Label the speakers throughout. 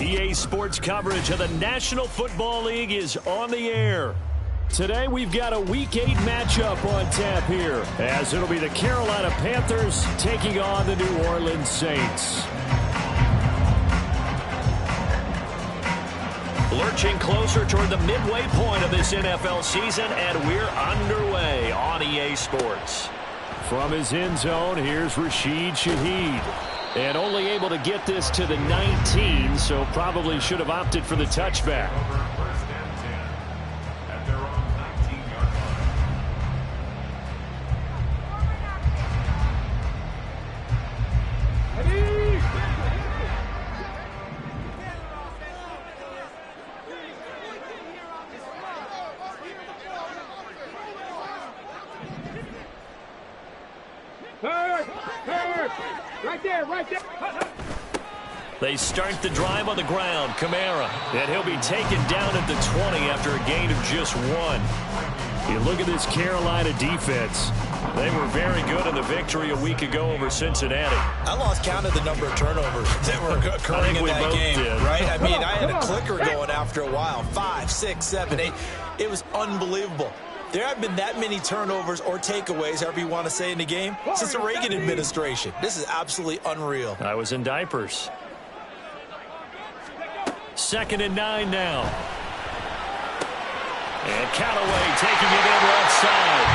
Speaker 1: EA Sports coverage of the National Football League is on the air. Today we've got a Week 8 matchup on tap here, as it'll be the Carolina Panthers taking on the New Orleans Saints. Lurching closer toward the midway point of this NFL season, and we're underway on EA Sports. From his end zone, here's Rashid Shaheed. And only able to get this to the 19, so probably should have opted for the touchback.
Speaker 2: Right there.
Speaker 1: They start the drive on the ground. Kamara. And he'll be taken down at the 20 after a gain of just 1. You look at this Carolina defense. They were very good in the victory a week ago over Cincinnati.
Speaker 3: I lost count of the number of turnovers that were occurring in that game. Right? I mean, I had a clicker going after a while. 5, 6, 7, 8. It was unbelievable. There haven't been that many turnovers or takeaways, however you want to say, in the game since the Reagan administration. This is absolutely unreal.
Speaker 1: I was in diapers. 2nd and 9 now. And Callaway taking it in left side.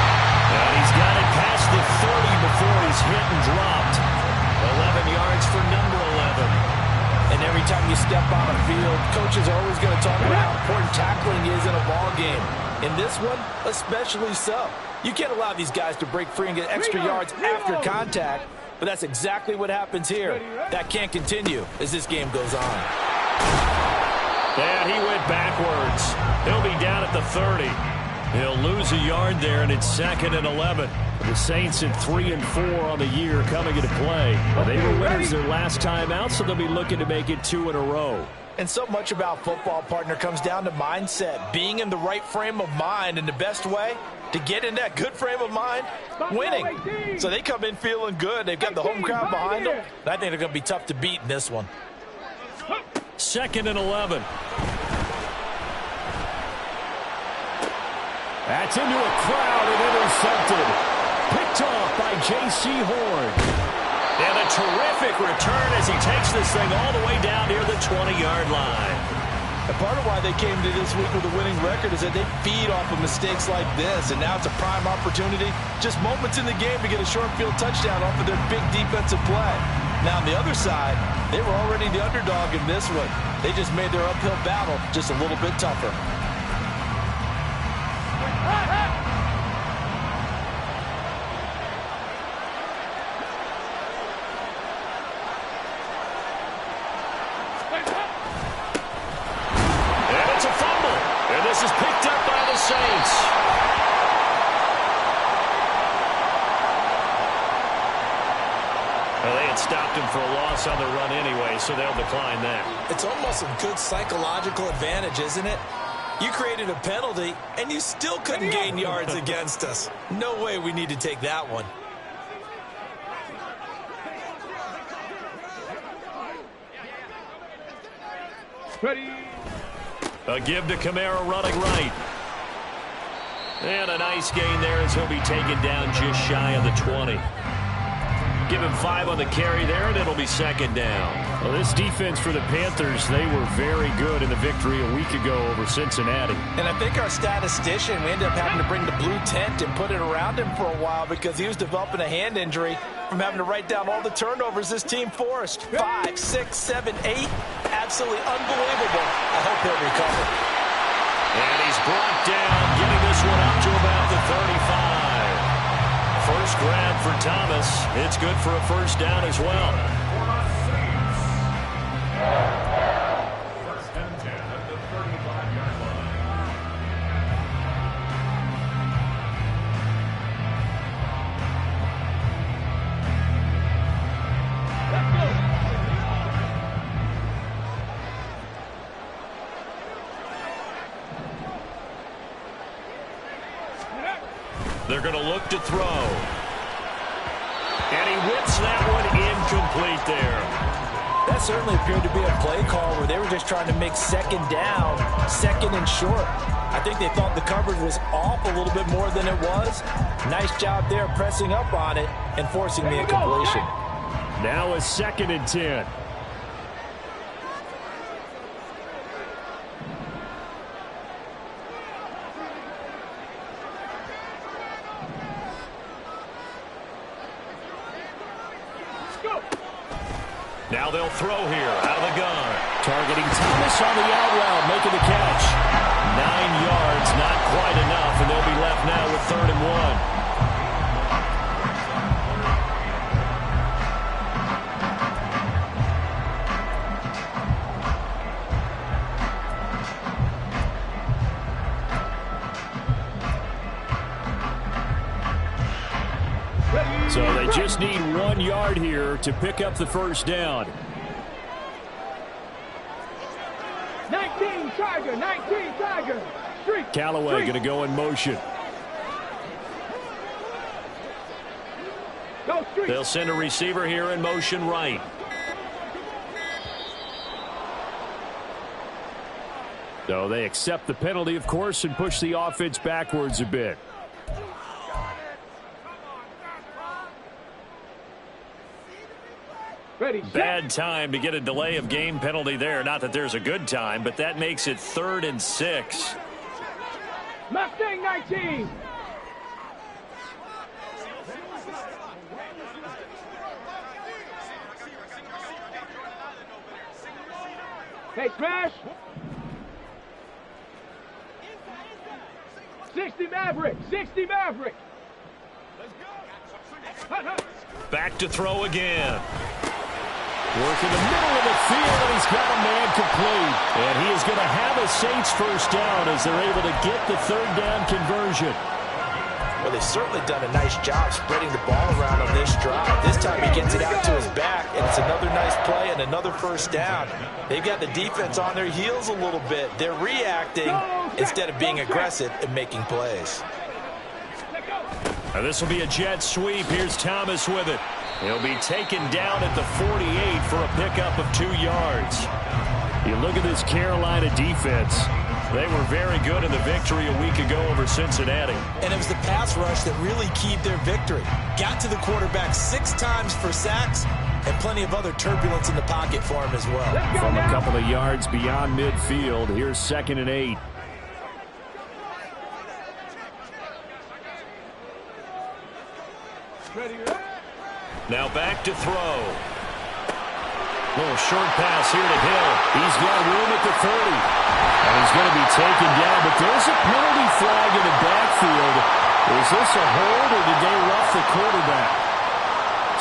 Speaker 1: And he's got it past the 30 before he's hit and dropped. 11 yards for number 11.
Speaker 3: And every time you step on a field, coaches are always going to talk about how important tackling is in a ball game. In this one, especially so. You can't allow these guys to break free and get extra yards after contact, but that's exactly what happens here. That can't continue as this game goes on.
Speaker 1: And he went backwards. He'll be down at the 30. He'll lose a yard there, and it's 2nd and 11. The Saints at 3 and 4 on the year coming into play. Well, they were winners their last time out, so they'll be looking to make it 2 in a row.
Speaker 3: And so much about football, partner, comes down to mindset. Being in the right frame of mind, and the best way to get in that good frame of mind, winning. So they come in feeling good. They've got the home crowd behind them. And I think they're going to be tough to beat in this one.
Speaker 1: 2nd and 11. That's into a crowd and intercepted. Picked off by J.C. Horn. And a terrific return as he takes this thing all the way down near the 20-yard line.
Speaker 3: And part of why they came to this week with a winning record is that they feed off of mistakes like this. And now it's a prime opportunity, just moments in the game, to get a short field touchdown off of their big defensive play. Now on the other side, they were already the underdog in this one. They just made their uphill battle just a little bit tougher.
Speaker 1: This is picked up by the Saints. Well, they had stopped him for a loss on the run anyway, so they'll decline that.
Speaker 3: It's almost a good psychological advantage, isn't it? You created a penalty, and you still couldn't gain yards against us. No way we need to take that one.
Speaker 2: Ready.
Speaker 1: A give to Kamara running right. And a nice gain there as he'll be taken down just shy of the 20. Give him 5 on the carry there, and it'll be 2nd down. Well, this defense for the Panthers, they were very good in the victory a week ago over Cincinnati.
Speaker 3: And I think our statistician, we ended up having to bring the blue tent and put it around him for a while because he was developing a hand injury from having to write down all the turnovers this team forced. 5, 6, 7, 8. Absolutely unbelievable. I hope he'll recover.
Speaker 1: And he's brought down, getting this one up to about the 35. First grab for Thomas. It's good for a first down as well.
Speaker 2: First and 10 at the 35-yard line.
Speaker 1: They're going to look to throw. And he whips that one incomplete there.
Speaker 3: That certainly appeared to be a play call where they were just trying to make second down, second and short. I think they thought the coverage was off a little bit more than it was. Nice job there pressing up on it and forcing the incompletion.
Speaker 1: Now a 2nd and 10. Now they'll throw here out of the gun. Targeting Thomas on the out route, making the catch. 9 yards, not quite enough, and they'll be left now with 3rd and 1. So they just need 1 yard here to pick up the first down.
Speaker 2: 19 Tiger, 19 Tiger. Street.
Speaker 1: Callaway going to go in motion.
Speaker 2: Go street.
Speaker 1: They'll send a receiver here in motion right. So they accept the penalty, of course, and push the offense backwards a bit.
Speaker 2: Ready,
Speaker 1: Bad time to get a delay of game penalty there. Not that there's a good time, but that makes it 3rd and 6.
Speaker 2: Mustang 19. Hey, Smash. 60 Maverick. 60 Maverick.
Speaker 1: Back to throw again. Work in the middle of the field, and he's got a man complete. And he is going to have a Saints first down as they're able to get the 3rd down conversion.
Speaker 3: Well, they've certainly done a nice job spreading the ball around on this drive. This time he gets it out to his back, and it's another nice play and another first down. They've got the defense on their heels a little bit. They're reacting instead of being aggressive and making plays.
Speaker 1: Now this will be a jet sweep. Here's Thomas with it. He'll be taken down at the 48 for a pickup of 2 yards. You look at this Carolina defense. They were very good in the victory a week ago over Cincinnati.
Speaker 3: And it was the pass rush that really keyed their victory. Got to the quarterback 6 times for sacks and plenty of other turbulence in the pocket for him as well.
Speaker 1: From a couple of yards beyond midfield, here's 2nd and 8.
Speaker 2: Ready.
Speaker 1: Now back to throw. Little short pass here to Hill. He's got room at the 30. And he's going to be taken down, but there's a penalty flag in the backfield. Is this a hold, or did they rough the quarterback?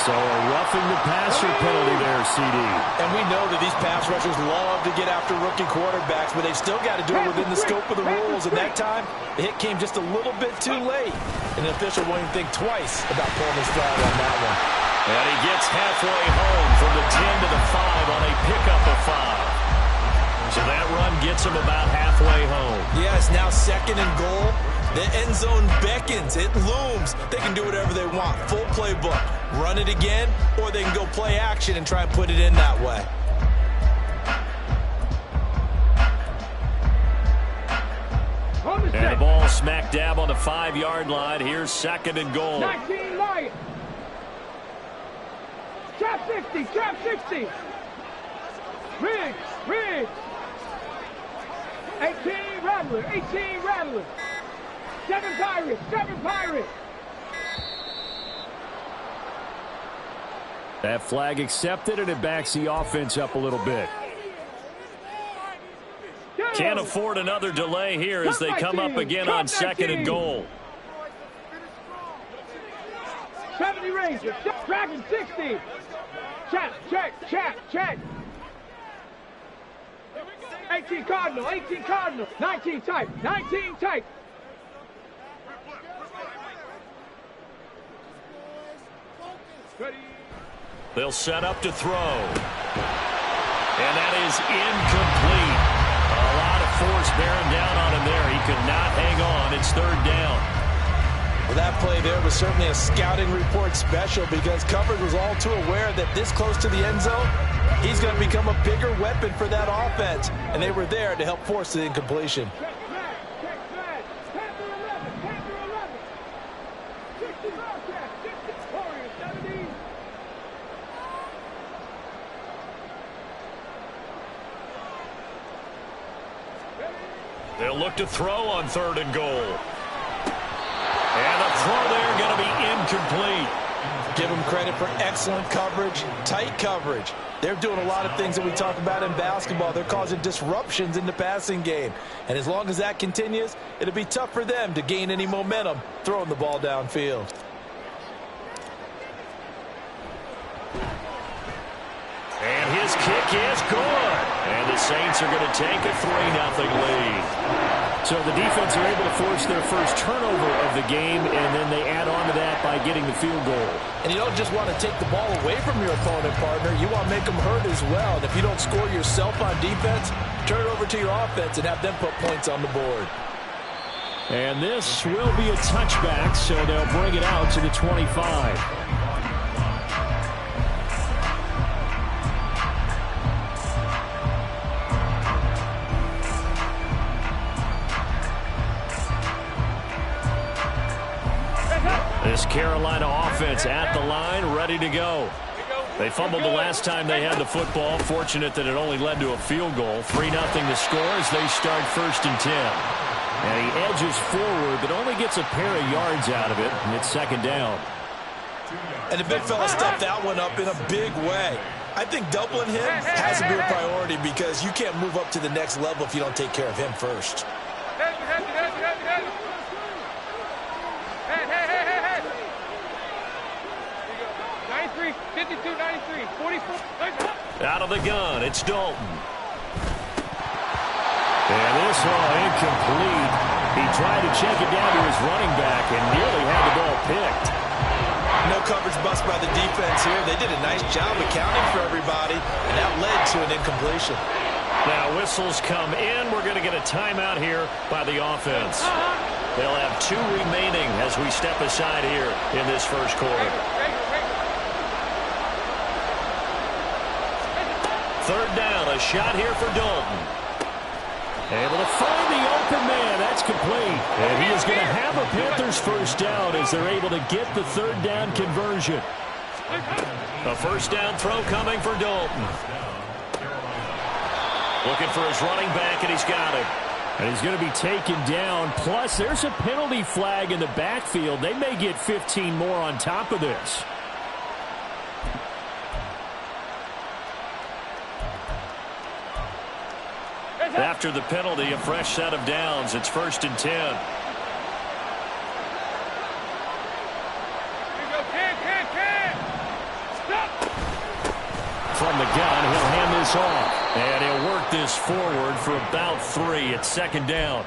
Speaker 1: So a roughing the passer penalty there, CD.
Speaker 3: And we know that these pass rushers love to get after rookie quarterbacks, but they've still got to do it within the scope of the rules. And that time, the hit came just a little bit too late. And the official won't even think twice about pulling his flag on that one.
Speaker 1: And he gets halfway home from the 10 to the 5 on a pickup of 5. So that run gets him about halfway home.
Speaker 3: Yeah, it's now 2nd and goal. The end zone beckons. It looms. They can do whatever they want. Full playbook. Run it again, or they can go play action and try and put it in that way.
Speaker 1: And the ball smack dab on the 5-yard line. Here's 2nd and goal.
Speaker 2: 19 Lions. Trap 60, trap 60. Riggs, Riggs. 18 Rattler, 18 Rattler. 7 Pirates, 7 Pirates.
Speaker 1: That flag accepted, and it backs the offense up a little bit. Can't afford another delay here as they come up again on 2nd and goal.
Speaker 2: 70 Rangers, Dragon 60. Check. 18 Cardinal, 18 Cardinal. 19 type, 19 type. Ready.
Speaker 1: They'll set up to throw. And that is incomplete. A lot of force bearing down on him there. He could not hang on. It's 3rd down.
Speaker 3: Well, that play there was certainly a scouting report special because coverage was all too aware that this close to the end zone, he's going to become a bigger weapon for that offense. And they were there to help force the incompletion.
Speaker 1: They'll look to throw on 3rd and goal. And the throw there going to be incomplete.
Speaker 3: Give them credit for excellent coverage, tight coverage. They're doing a lot of things that we talk about in basketball. They're causing disruptions in the passing game. And as long as that continues, it'll be tough for them to gain any momentum throwing the ball downfield.
Speaker 1: And his kick is good. And the Saints are going to take a 3-0 lead.
Speaker 4: So the defense are able to force their first turnover of the game, and then they add on to that by getting the field goal.
Speaker 3: And you don't just want to take the ball away from your opponent, partner. You want to make them hurt as well. And if you don't score yourself on defense, turn it over to your offense and have them put points on the board.
Speaker 4: And this will be a touchback, so they'll bring it out to the 25.
Speaker 1: This Carolina offense at the line, ready to go. They fumbled the last time they had the football. Fortunate that it only led to a field goal. 3-0 to score as they start 1st and 10. And he edges forward, but only gets a pair of yards out of it, and it's 2nd down.
Speaker 3: And the big fella stepped that one up in a big way. I think doubling him has to be a priority because you can't move up to the next level if you don't take care of him first.
Speaker 2: 52, 93, 44.
Speaker 1: Out of the gun, it's Dalton. And this one incomplete. He tried to check it down to his running back and nearly had the ball picked.
Speaker 3: No coverage bust by the defense here. They did a nice job accounting for everybody, and that led to an incompletion.
Speaker 1: Now whistles come in. We're going to get a timeout here by the offense. They'll have 2 remaining as we step aside here in this first quarter. 3rd down, a shot here for Dalton. Able to find the open man. That's complete. And he is going to have a Panthers first down as they're able to get the 3rd down conversion. A first down throw coming for Dalton. Looking for his running back, and he's got it.
Speaker 4: And he's going to be taken down. Plus, there's a penalty flag in the backfield. They may get 15 more on top of this.
Speaker 1: After the penalty, a fresh set of downs. It's 1st and 10.
Speaker 4: From the gun, he'll hand this off.
Speaker 1: And he'll work this forward for about 3. It's 2nd down.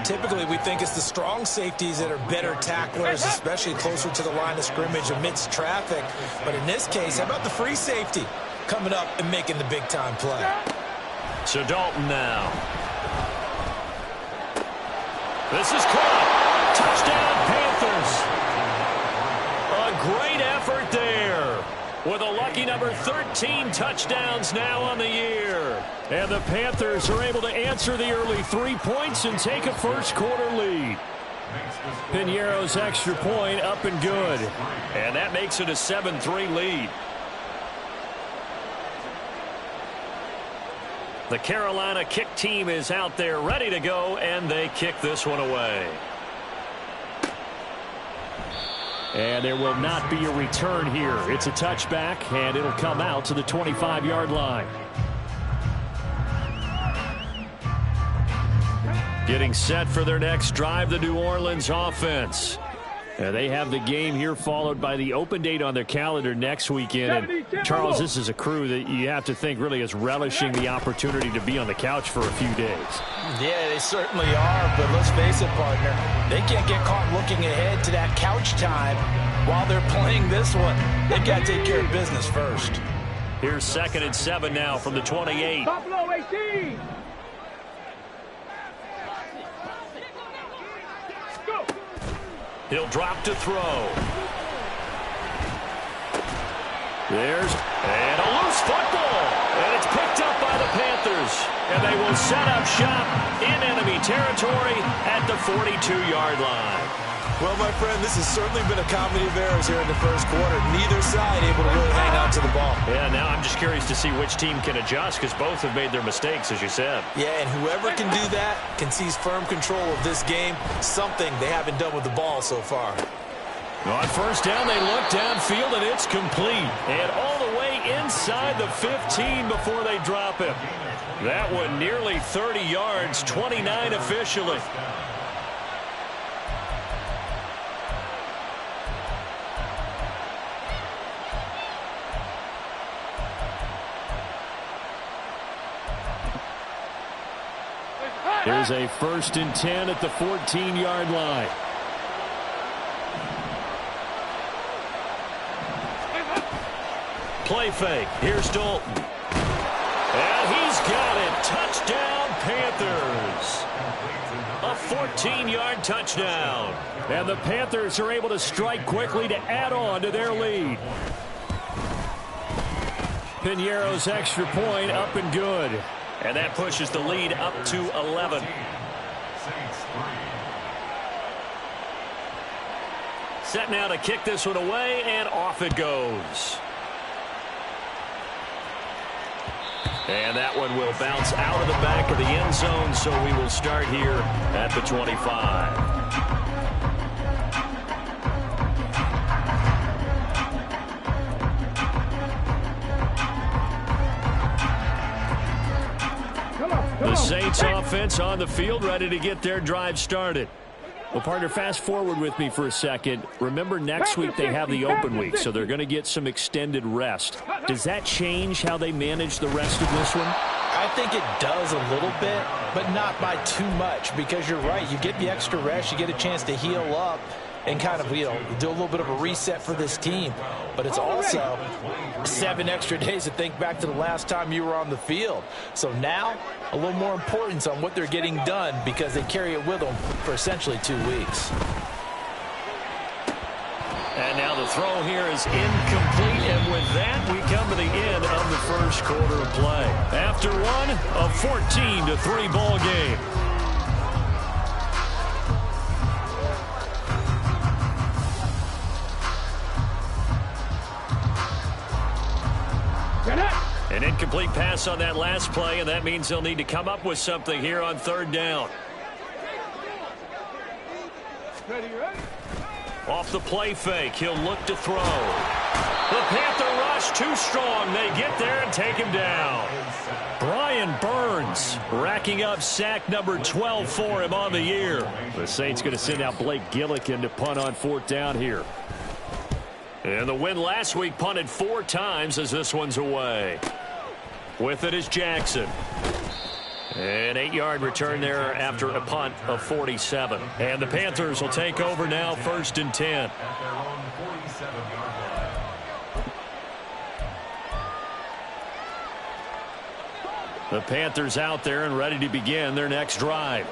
Speaker 3: Typically, we think it's the strong safeties that are better tacklers, especially closer to the line of scrimmage amidst traffic. But in this case, how about the free safety coming up and making the big-time play?
Speaker 1: So Dalton now. This is caught. Touchdown, Panthers. A great effort there. With a lucky number 13 touchdowns now on the year.
Speaker 4: And the Panthers are able to answer the early 3 points and take a first quarter lead. Piñeiro's extra point up and good.
Speaker 1: And that makes it a 7-3 lead. The Carolina kick team is out there ready to go, and they kick this one away.
Speaker 4: And there will not be a return here. It's a touchback, and it'll come out to the 25-yard line.
Speaker 1: Getting set for their next drive, the New Orleans offense.
Speaker 4: They have the game here followed by the open date on their calendar next weekend. And Charles, this is a crew that you have to think really is relishing the opportunity to be on the couch for a few days.
Speaker 3: Yeah, they certainly are, but let's face it, partner. They can't get caught looking ahead to that couch time while they're playing this one. They've got to take care of business first.
Speaker 1: Here's 2nd and 7 now from the 28.
Speaker 2: Buffalo 18.
Speaker 1: He'll drop to throw.
Speaker 4: There's
Speaker 1: and a loose football. And it's picked up by the Panthers. And they will set up shop in enemy territory at the 42-yard line.
Speaker 3: Well, my friend, this has certainly been a comedy of errors here in the first quarter. Neither side able to really hang on to the ball.
Speaker 1: Yeah, now I'm just curious to see which team can adjust because both have made their mistakes, as you said.
Speaker 3: Yeah, and whoever can do that can seize firm control of this game, something they haven't done with the ball so far.
Speaker 1: On first down, they look downfield, and it's complete. And all the way inside the 15 before they drop it. That one nearly 30 yards, 29 officially.
Speaker 4: There's a 1st and 10 at the 14-yard line.
Speaker 1: Play fake. Here's Dalton. And he's got it. Touchdown, Panthers. A 14-yard touchdown.
Speaker 4: And the Panthers are able to strike quickly to add on to their lead. Piñeiro's extra point up and good.
Speaker 1: And that pushes the lead up to 11. Set now to kick this one away, and off it goes. And that one will bounce out of the back of the end zone, so we will start here at the 25. The Saints offense on the field, ready to get their drive started.
Speaker 4: Well, partner, fast forward with me for a second. Remember, next week they have the open week, so they're going to get some extended rest. Does that change how they manage the rest of this one?
Speaker 3: I think it does a little bit, but not by too much, because you're right. You get the extra rest, you get a chance to heal up and kind of, do a little bit of a reset for this team. But it's also 7 extra days to think back to the last time you were on the field. So now, a little more importance on what they're getting done because they carry it with them for essentially 2 weeks.
Speaker 1: And now the throw here is incomplete, and with that, we come to the end of the first quarter of play. After one, a 14-3 ball game. An incomplete pass on that last play, and that means they'll need to come up with something here on 3rd down. Off the play fake, he'll look to throw. The Panther rush too strong. They get there and take him down. Brian Burns racking up sack number 12 for him on the year.
Speaker 4: The Saints going to send out Blake Gillikin to punt on 4th down here.
Speaker 1: And the win last week punted 4 times as this one's away. With it is Jackson. An 8-yard return there after a punt of 47. And the Panthers will take over now, 1st and 10. The Panthers out there and ready to begin their next drive.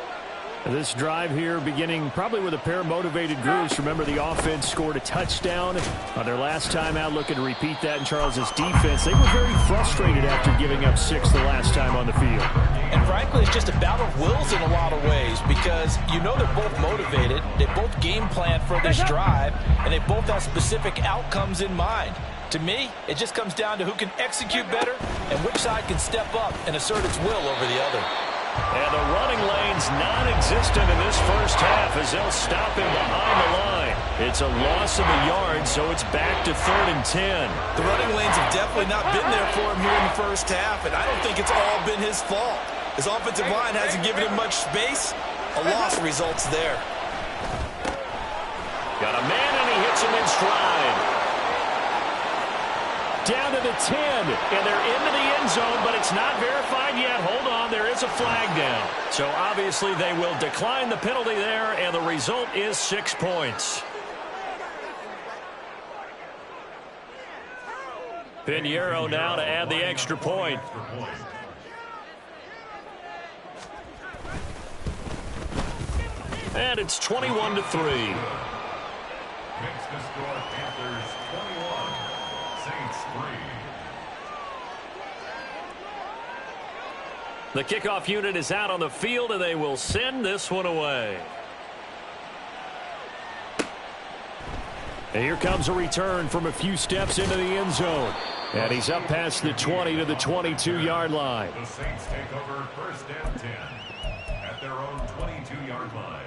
Speaker 4: This drive here beginning probably with a pair of motivated groups. Remember, the offense scored a touchdown on their last time out, looking to repeat that in Charles's defense. They were very frustrated after giving up 6 the last time on the field.
Speaker 3: And frankly, it's just a battle of wills in a lot of ways because they're both motivated. They both game plan for this drive, and they both have specific outcomes in mind. To me, it just comes down to who can execute better and which side can step up and assert its will over the other.
Speaker 1: And the running lane's non-existent in this first half as they'll stop him behind the line. It's a loss of a yard, so it's back to 3rd and 10.
Speaker 3: The running lanes have definitely not been there for him here in the first half, and I don't think it's all been his fault. His offensive line hasn't given him much space. A loss results there.
Speaker 1: Got a man, and he hits him in stride. Down to the 10, and they're into the end zone, but it's not verified yet. Hold on, there is a flag down. So obviously they will decline the penalty there, and the result is 6 points. Piñeiro now to add the extra point. And it's 21-3. The kickoff unit is out on the field, and they will send this one away.
Speaker 4: And here comes a return from a few steps into the end zone. And he's up past the 20 to the 22-yard line.
Speaker 5: The Saints take over first and 10 at their own 22-yard line.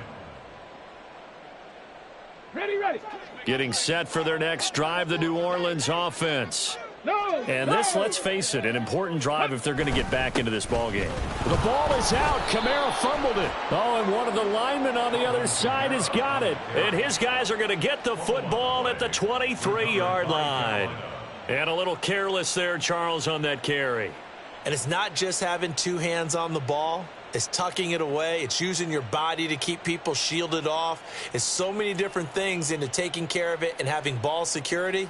Speaker 2: Ready, ready.
Speaker 1: Getting set for their next drive, the New Orleans offense.
Speaker 2: No.
Speaker 1: And this, let's face it, an important drive if they're going to get back into this ballgame.
Speaker 4: The ball is out. Kamara fumbled it. Oh, and one of the linemen on the other side has got it.
Speaker 1: And his guys are going to get the football at the 23-yard line. And a little careless there, Charles, on that carry.
Speaker 3: And it's not just having two hands on the ball. It's tucking it away. It's using your body to keep people shielded off. It's so many different things into taking care of it and having ball security.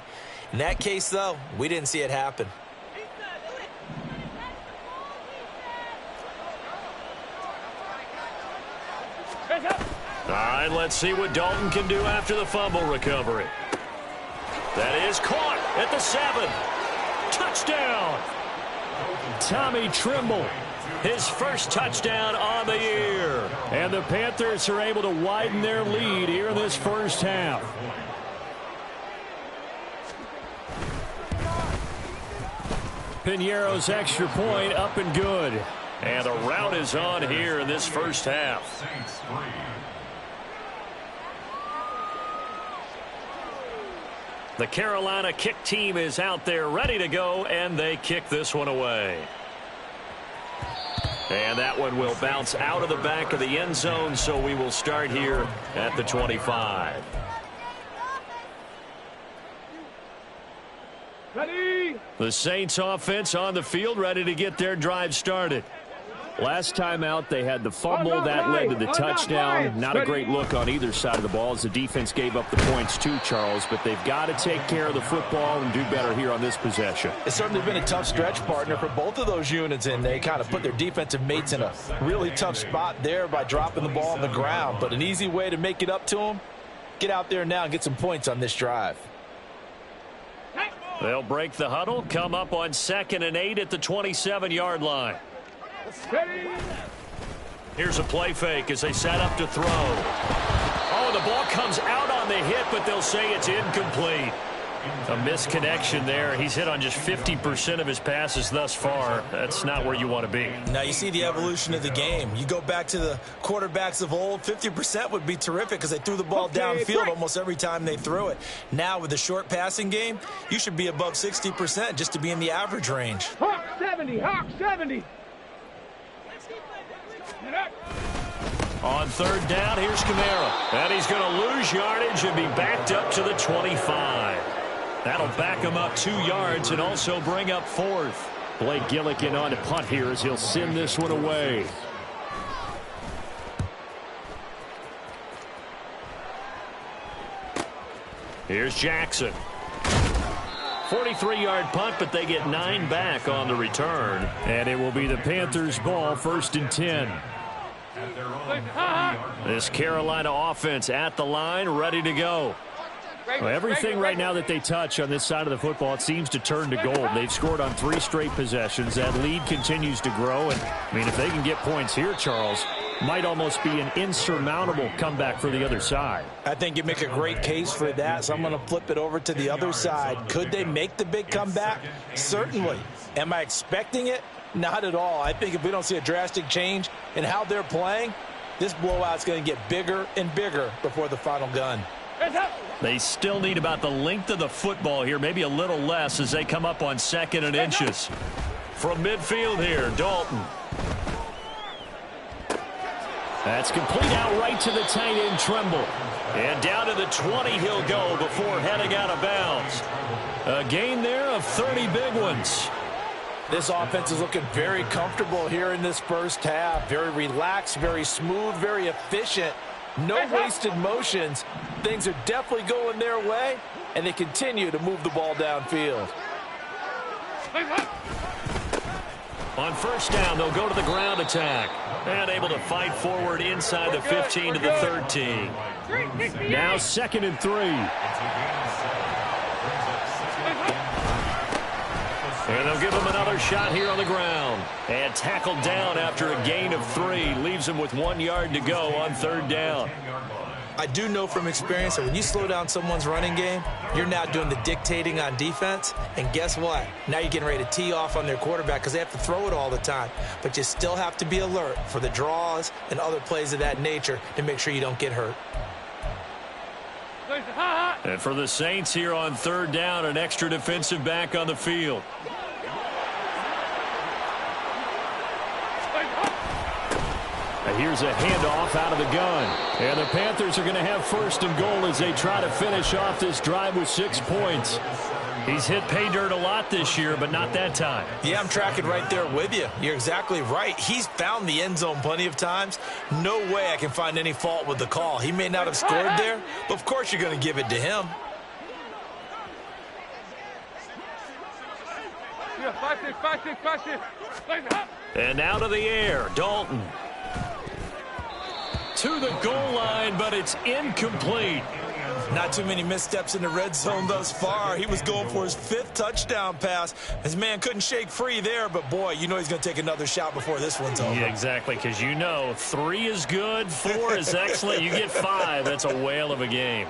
Speaker 3: In that case, though, we didn't see it happen.
Speaker 1: All right, let's see what Dalton can do after the fumble recovery. That is caught at the 7. Touchdown.
Speaker 4: Tommy Tremble.
Speaker 1: His first touchdown on the year.
Speaker 4: And the Panthers are able to widen their lead here in this first half. Piñeiro's extra point up and good.
Speaker 1: And the route is on here in this first half.
Speaker 5: Saints 3.
Speaker 1: The Carolina kick team is out there ready to go, and they kick this one away. And that one will bounce out of the back of the end zone, so we will start here at the 25.
Speaker 2: Ready.
Speaker 1: The Saints offense on the field ready to get their drive started.
Speaker 4: Last time out, they had the fumble. That led to the touchdown. Not a great look on either side of the ball as the defense gave up the points too, Charles. But they've got to take care of the football and do better here on this possession.
Speaker 3: It's certainly been a tough stretch, partner, for both of those units, and they kind of put their defensive mates in a really tough spot there by dropping the ball on the ground. But an easy way to make it up to them, get out there now and get some points on this drive.
Speaker 1: They'll break the huddle, come up on 2nd and 8 at the 27-yard line.
Speaker 2: Ready.
Speaker 1: Here's a play fake as they set up to throw. Oh, the ball comes out on the hit, but they'll say it's incomplete. A misconnection there. He's hit on just 50% of his passes thus far. That's not where you want to be.
Speaker 3: Now you see the evolution of the game. You go back to the quarterbacks of old, 50% would be terrific because they threw the ball downfield almost every time they threw it. Now with the short passing game, you should be above 60% just to be in the average range.
Speaker 2: Hawk 70. Hawk 70.
Speaker 1: On 3rd down, here's Kamara. And he's going to lose yardage and be backed up to the 25. That'll back him up 2 yards and also bring up 4th.
Speaker 4: Blake Gillikin on to punt here as he'll send this one away.
Speaker 1: Here's Jackson. 43-yard punt, but they get 9 back on the return.
Speaker 4: And it will be the Panthers' ball, 1st and 10.
Speaker 1: This Carolina offense at the line, ready to go.
Speaker 4: Well, everything right now that they touch on this side of the football, it seems to turn to gold. They've scored on 3 straight possessions. That lead continues to grow. And, I mean, if they can get points here, Charles, might almost be an insurmountable comeback for the other side.
Speaker 3: I think you make a great case for that, so I'm going to flip it over to the other side. Could they make the big comeback? Certainly. Am I expecting it? Not at all. I think if we don't see a drastic change in how they're playing, this blowout's going to get bigger and bigger before the final gun.
Speaker 1: They still need about the length of the football here, maybe a little less as they come up on 2nd and inches. From midfield here, Dalton.
Speaker 4: That's complete out right to the tight end, Tremble.
Speaker 1: And down to the 20 he'll go before heading out of bounds. A gain there of 30 big ones.
Speaker 3: This offense is looking very comfortable here in this first half. Very relaxed, very smooth, very efficient. No wasted motions. Things are definitely going their way, and they continue to move the ball downfield.
Speaker 1: On 1st down, they'll go to the ground attack. And able to fight forward inside the 15 to the 13.
Speaker 4: Now 2nd and 3.
Speaker 1: And they'll give him another shot here on the ground. And tackled down after a gain of 3. Leaves him with 1 yard to go on 3rd down.
Speaker 3: I do know from experience that when you slow down someone's running game, you're now doing the dictating on defense. And guess what? Now you're getting ready to tee off on their quarterback because they have to throw it all the time. But you still have to be alert for the draws and other plays of that nature to make sure you don't get hurt.
Speaker 1: And for the Saints here on 3rd down, an extra defensive back on the field.
Speaker 4: Here's a handoff out of the gun. And the Panthers are going to have 1st and goal as they try to finish off this drive with 6 points.
Speaker 1: He's hit pay dirt a lot this year, but not that time.
Speaker 3: Yeah, I'm tracking right there with you. You're exactly right. He's found the end zone plenty of times. No way I can find any fault with the call. He may not have scored there, but of course you're going to give it to him.
Speaker 2: Yeah, 5-6.
Speaker 1: And out of the air, Dalton. To the goal line, but it's incomplete.
Speaker 3: Not too many missteps in the red zone thus far. He was going for his 5th touchdown pass. His man couldn't shake free there, but boy, you know he's going to take another shot before this one's over.
Speaker 1: Yeah, exactly, because you know 3 is good, 4 is excellent. You get 5, that's a whale of a game.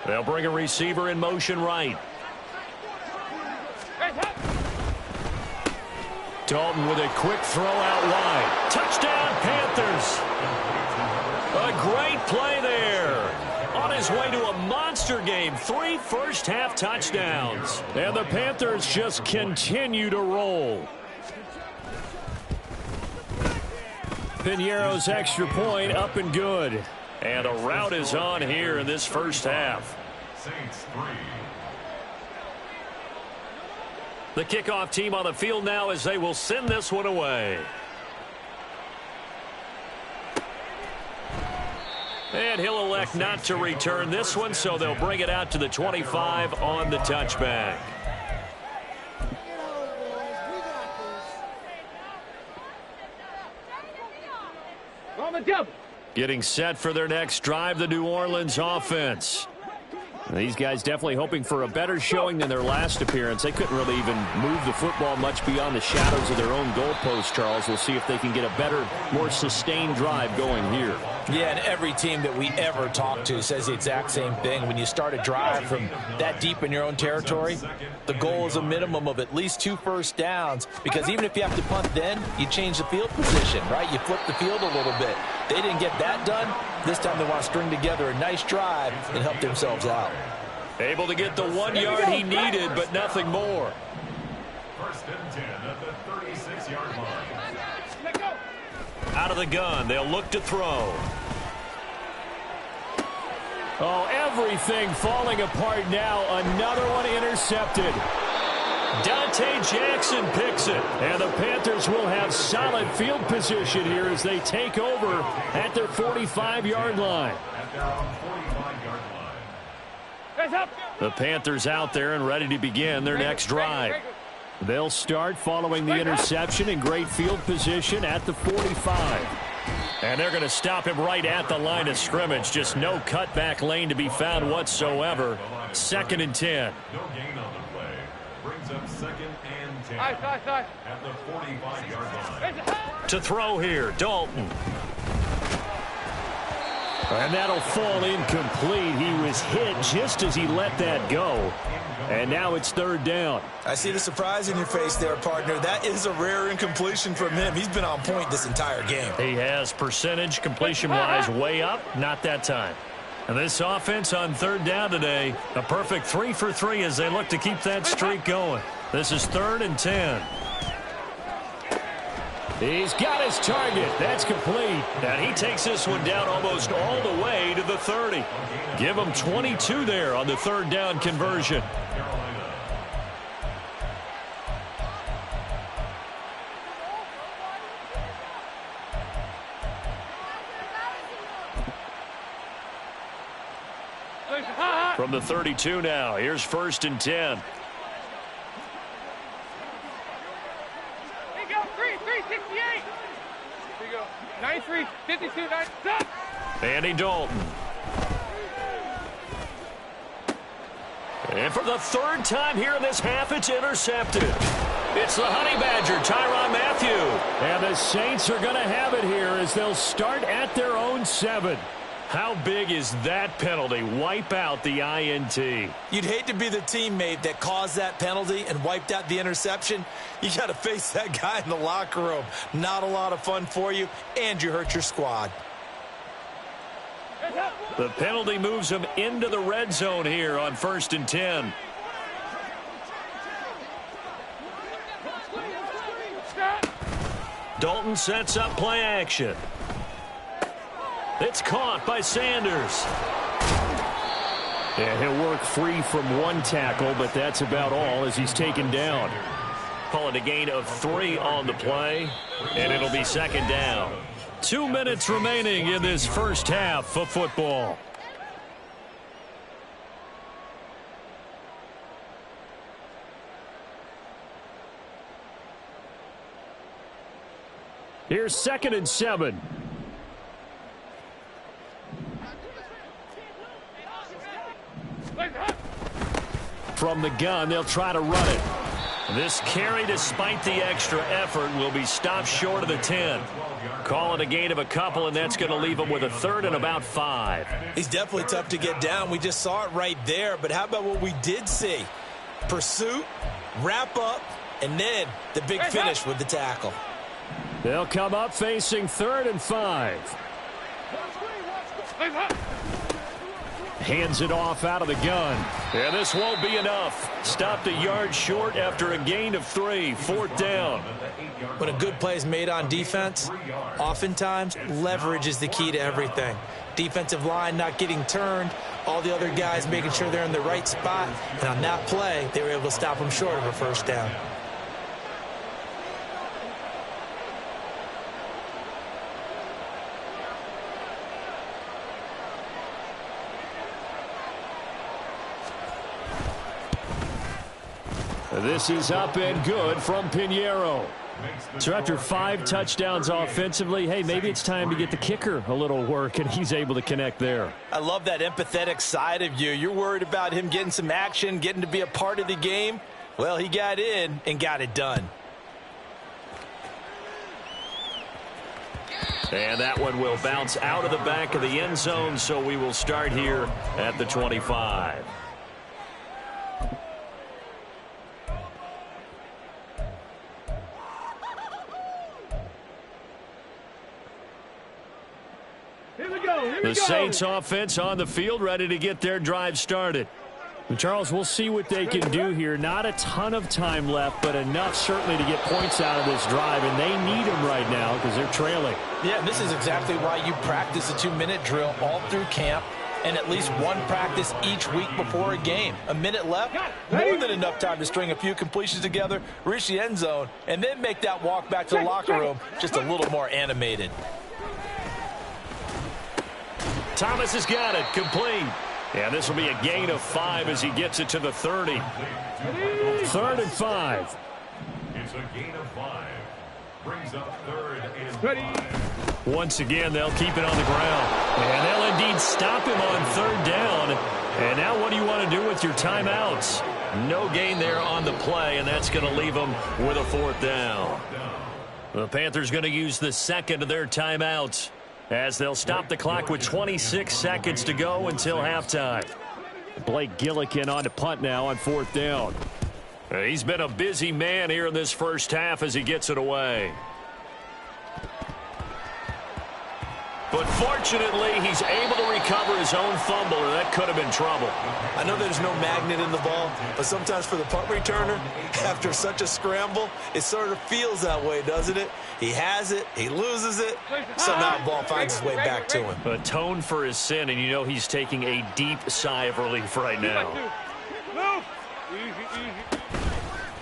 Speaker 1: They'll bring a receiver in motion right. Dalton with a quick throw out wide. Touchdown, Panthers. A great play there. On his way to a monster game. 3 first-half touchdowns.
Speaker 4: And the Panthers just continue to roll. Piñeiro's extra point up and good.
Speaker 1: And a rout is on here in this first half.
Speaker 5: Saints 3.
Speaker 1: The kickoff team on the field now as they will send this one away. And he'll elect not to return this one, so they'll bring it out to the 25 on the touchback. Getting set for their next drive, the New Orleans offense.
Speaker 4: These guys definitely hoping for a better showing than their last appearance. They couldn't really even move the football much beyond the shadows of their own goalpost, Charles. We'll see if they can get a better, more sustained drive going here.
Speaker 3: Yeah, and every team that we ever talk to says the exact same thing. When you start a drive from that deep in your own territory, the goal is a minimum of at least 2 first downs, because even if you have to punt then, you change the field position, right? You flip the field a little bit. They didn't get that done. This time they want to string together a nice drive and help themselves out.
Speaker 1: Able to get the 1 yard he needed, but nothing more.
Speaker 5: 1st and 10 at the 36-yard line.
Speaker 1: Out of the gun, they'll look to throw.
Speaker 4: Oh, everything falling apart now. Another one intercepted.
Speaker 1: Dante Jackson picks it.
Speaker 4: And the Panthers will have solid field position here as they take over at their 45-yard line.
Speaker 5: At their own 45-yard line.
Speaker 1: The Panthers out there and ready to begin their next drive.
Speaker 4: They'll start following the interception in great field position at the 45.
Speaker 1: And they're going to stop him right at the line of scrimmage. Just no cutback lane to be found whatsoever. 2nd and 10.
Speaker 5: No gain on the play. Brings up 2nd and 10 at the 45-yard line.
Speaker 1: To throw here, Dalton.
Speaker 4: And that'll fall incomplete. He was hit just as he let that go. And now it's 3rd down.
Speaker 3: I see the surprise in your face there, partner. That is a rare incompletion from him. He's been on point this entire game.
Speaker 1: He has percentage completion-wise way up. Not that time. And this offense on 3rd down today, a perfect 3 for 3 as they look to keep that streak going. This is 3rd and 10.
Speaker 4: He's got his target. That's complete.
Speaker 1: And he takes this one down almost all the way to the 30. Give him 22 there on the 3rd down conversion. From the 32 now, here's 1st and 10.
Speaker 2: Here you go, 368. Here you go, 93, 52, 97.
Speaker 1: Andy Dalton. And for the third time here in this half, it's intercepted. It's the Honey Badger, Tyrann Mathieu.
Speaker 4: And the Saints are going to have it here as they'll start at their own 7.
Speaker 1: How big is that penalty? Wipe out the INT.
Speaker 3: You'd hate to be the teammate that caused that penalty and wiped out the interception. You got to face that guy in the locker room. Not a lot of fun for you, and you hurt your squad.
Speaker 1: The penalty moves him into the red zone here on 1st and 10. Dalton sets up play action. It's caught by Sanders.
Speaker 4: And he'll work free from one tackle, but that's about all as he's taken down.
Speaker 1: Call it a gain of 3 on the play, and it'll be 2nd down. 2 minutes remaining in this first half of football.
Speaker 4: Here's 2nd and 7. From the gun, they'll try to run it.
Speaker 1: This carry, despite the extra effort, will be stopped short of the 10. Call it a gain of a couple, and that's going to leave him with a 3rd and about 5.
Speaker 3: He's definitely tough to get down. We just saw it right there. But how about what we did see? Pursuit, wrap up, and then the big finish with the tackle.
Speaker 4: They'll come up facing 3rd and 5. Hands it off out of the gun.
Speaker 1: And this won't be enough. Stopped a yard short after a gain of 3. 4th down.
Speaker 3: When a good play is made on defense, oftentimes leverage is the key to everything. Defensive line not getting turned, all the other guys making sure they're in the right spot. And on that play, they were able to stop them short of a 1st down.
Speaker 4: This is up and good from Pinheiro. So after 5 touchdowns offensively, hey, maybe it's time to get the kicker a little work, and he's able to connect there.
Speaker 3: I love that empathetic side of you. You're worried about him getting some action, getting to be a part of the game. Well, he got in and got it done.
Speaker 1: And that one will bounce out of the back of the end zone, so we will start here at the 25. The Saints offense on the field, ready to get their drive started.
Speaker 4: And Charles, we'll see what they can do here. Not a ton of time left, but enough certainly to get points out of this drive, and they need them right now because they're trailing.
Speaker 3: Yeah, and this is exactly why you practice a 2-minute drill all through camp and at least one practice each week before a game. A minute left, more than enough time to string a few completions together, reach the end zone, and then make that walk back to the locker room just a little more animated.
Speaker 1: Thomas has got it, complete. And this will be a gain of 5 as he gets it to the 30.
Speaker 4: 3rd and 5.
Speaker 5: It's a gain of 5. Brings up 3rd and 5.
Speaker 1: Once again, they'll keep it on the ground. And they'll indeed stop him on 3rd down. And now what do you want to do with your timeouts? No gain there on the play, and that's going to leave them with a 4th down. The Panthers going to use the 2nd of their timeouts, as they'll stop the clock with 26 seconds to go until halftime.
Speaker 4: Blake Gillikin on to punt now on 4th down.
Speaker 1: He's been a busy man here in this first half as he gets it away. But fortunately, he's able to recover his own fumble, or that could have been trouble.
Speaker 3: I know there's no magnet in the ball, but sometimes for the punt returner, after such a scramble, it sort of feels that way, doesn't it? He has it, he loses it, somehow the ball finds its way back to him.
Speaker 1: Atone for his sin, and you know he's taking a deep sigh of relief right now.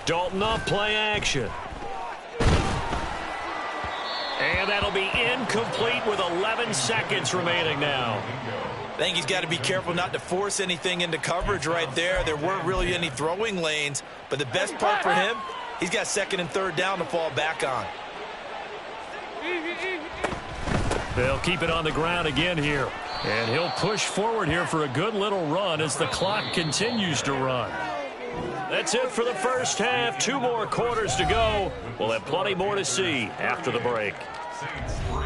Speaker 1: Dalton off play action. And that'll be incomplete with 11 seconds remaining now.
Speaker 3: I think he's got to be careful not to force anything into coverage right there. There weren't really any throwing lanes, but the best part for him, he's got 2nd and 3rd down to fall back on.
Speaker 1: They'll keep it on the ground again here. And he'll push forward here for a good little run as the clock continues to run. That's it for the first half. 2 more quarters to go. We'll have plenty more to see after the break.
Speaker 5: Saints 3.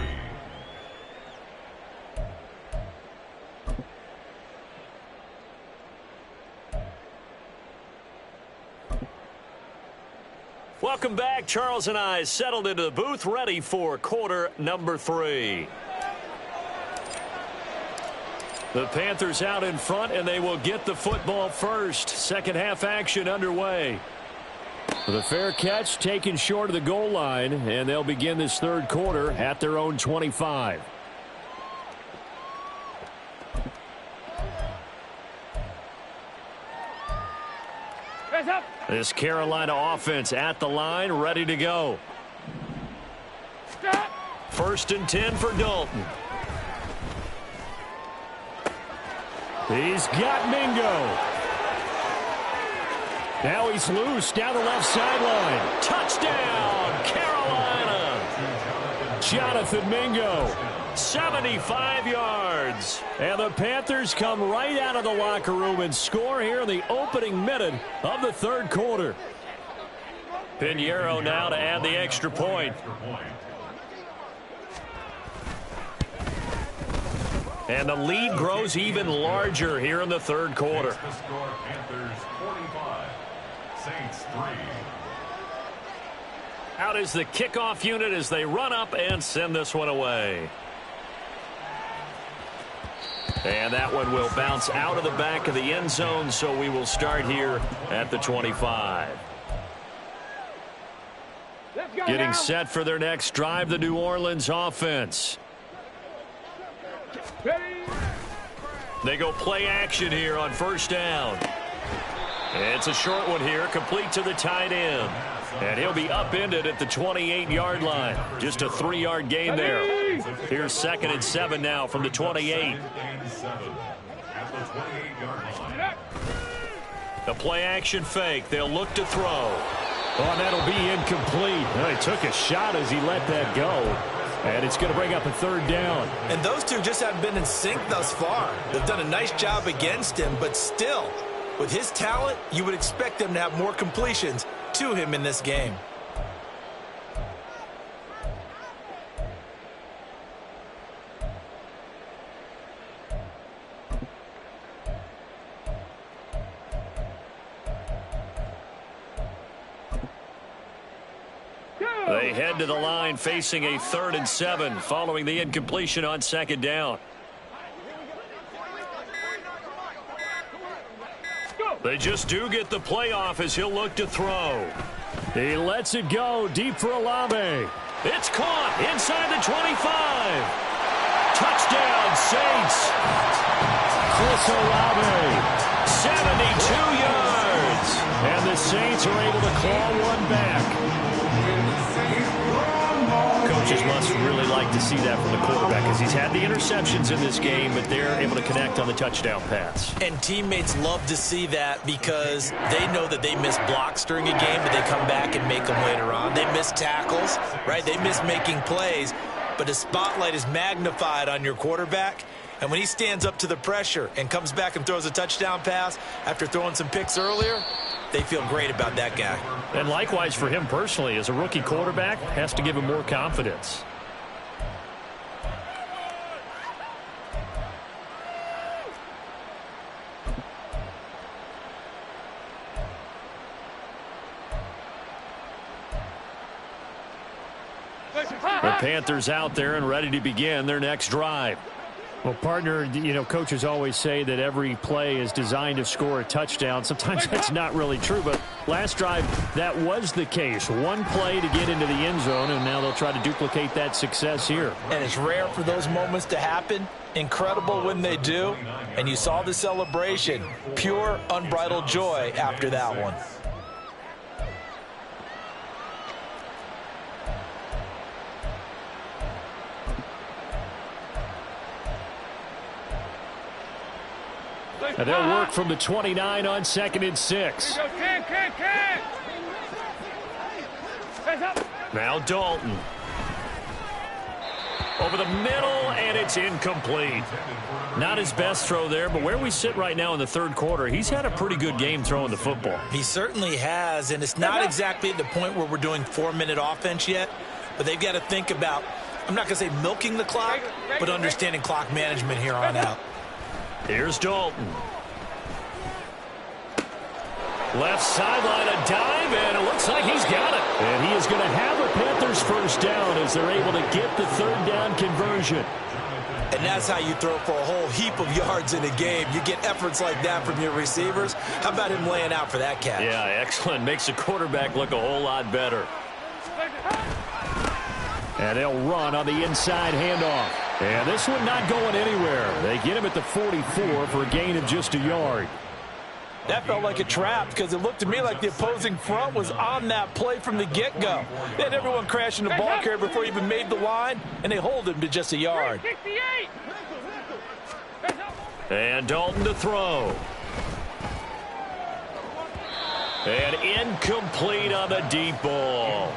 Speaker 1: Welcome back. Charles and I settled into the booth, ready for quarter number 3. The Panthers out in front, and they will get the football first. Second half action underway. The fair catch taken short of the goal line, and they'll begin this third quarter at their own 25. This Carolina offense at the line, ready to go. First and 10 for Dalton. He's got Mingo. Now he's loose down the left sideline. Touchdown, Carolina. Jonathan Mingo, 75 yards. And the Panthers come right out of the locker room and score here in the opening minute of the third quarter. Pinheiro now to add the extra point. And the lead grows even larger here in the third quarter.
Speaker 5: The score, Panthers 45, Saints 3.
Speaker 1: Out is the kickoff unit as they run up and send this one away. And that one will bounce out of the back of the end zone, so we will start here at the 25. Getting set for their next drive, the New Orleans offense. They go play action here on first down. It's a short one here, complete to the tight end. And he'll be upended at the 28-yard line. Just a 3-yard gain there. Here's 2nd and 7 now from the 28. The play action fake. They'll look to throw. Oh, that'll be incomplete. Well, he took a shot as he let that go. And it's going to bring up a third down.
Speaker 3: And those two just haven't been in sync thus far. They've done a nice job against him, but still, with his talent, you would expect them to have more completions to him in this game.
Speaker 1: They head to the line facing a 3rd and 7 following the incompletion on 2nd down. They just do get the playoff as he'll look to throw. He lets it go deep for Olave. It's caught inside the 25. Touchdown, Saints. Chris Olave, 72 yards. And the Saints are able to claw one back. Coaches must really like to see that from the quarterback because he's had the interceptions in this game, but they're able to connect on the touchdown pass.
Speaker 3: And teammates love to see that because they know that they miss blocks during a game, but they come back and make them later on. They miss tackles, right? They miss making plays, but the spotlight is magnified on your quarterback. And when he stands up to the pressure and comes back and throws a touchdown pass after throwing some picks earlier, they feel great about that guy.
Speaker 1: And likewise for him personally, as a rookie quarterback, has to give him more confidence. The Panthers out there and ready to begin their next drive. Well, partner, you know, coaches always say that every play is designed to score a touchdown. Sometimes that's not really true, but last drive, that was the case. One play to get into the end zone, and now they'll try to duplicate that success here.
Speaker 3: And it's rare for those moments to happen. Incredible when they do. And you saw the celebration. Pure, unbridled joy after that one.
Speaker 1: And they'll work from the 29 on 2nd and 6. Now Dalton. Over the middle, and it's incomplete. Not his best throw there, but where we sit right now in the third quarter, he's had a pretty good game throwing the football.
Speaker 3: He certainly has, and it's not exactly at the point where we're doing 4-minute offense yet, but they've got to think about, I'm not going to say milking the clock, but understanding clock management here on out.
Speaker 1: Here's Dalton. Left sideline, a dive, and it looks like he's got it.
Speaker 4: And he is going to have a Panthers first down as they're able to get the third down conversion.
Speaker 3: And that's how you throw for a whole heap of yards in a game. You get efforts like that from your receivers. How about him laying out for that catch?
Speaker 1: Yeah, excellent. Makes the quarterback look a whole lot better.
Speaker 4: And they'll run on the inside handoff. And this one not going anywhere. They get him at the 44 for a gain of just a yard.
Speaker 3: That felt like a trap because it looked to me like the opposing front was on that play from the get-go. They had everyone crashing the ball carrier before he even made the line, and they hold him to just a yard.
Speaker 1: And Dalton to throw. And incomplete on the deep ball.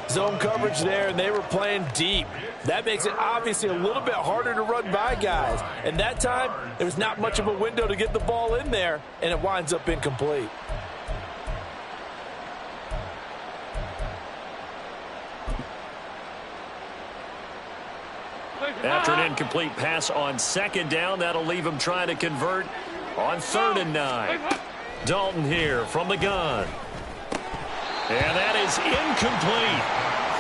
Speaker 3: Zone coverage there, and they were playing deep. That makes it obviously a little bit harder to run by guys. And that time, there was not much of a window to get the ball in there, and it winds up incomplete.
Speaker 1: After an incomplete pass on second down, that'll leave him trying to convert on 3rd and 9. Dalton here from the gun. And that is incomplete.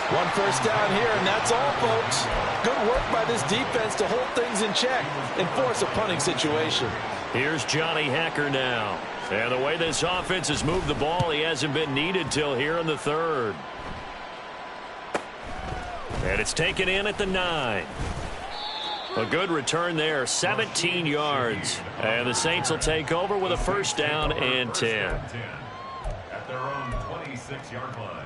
Speaker 3: One first down here, and that's all, folks. Good work by this defense to hold things in check and force a punting situation.
Speaker 1: Here's Johnny Hekker now. And the way this offense has moved the ball, he hasn't been needed till here in the 3rd. And it's taken in at the 9. A good return there, 17 yards. And the Saints will take over with a first down and 10.
Speaker 5: At their own 26-yard line.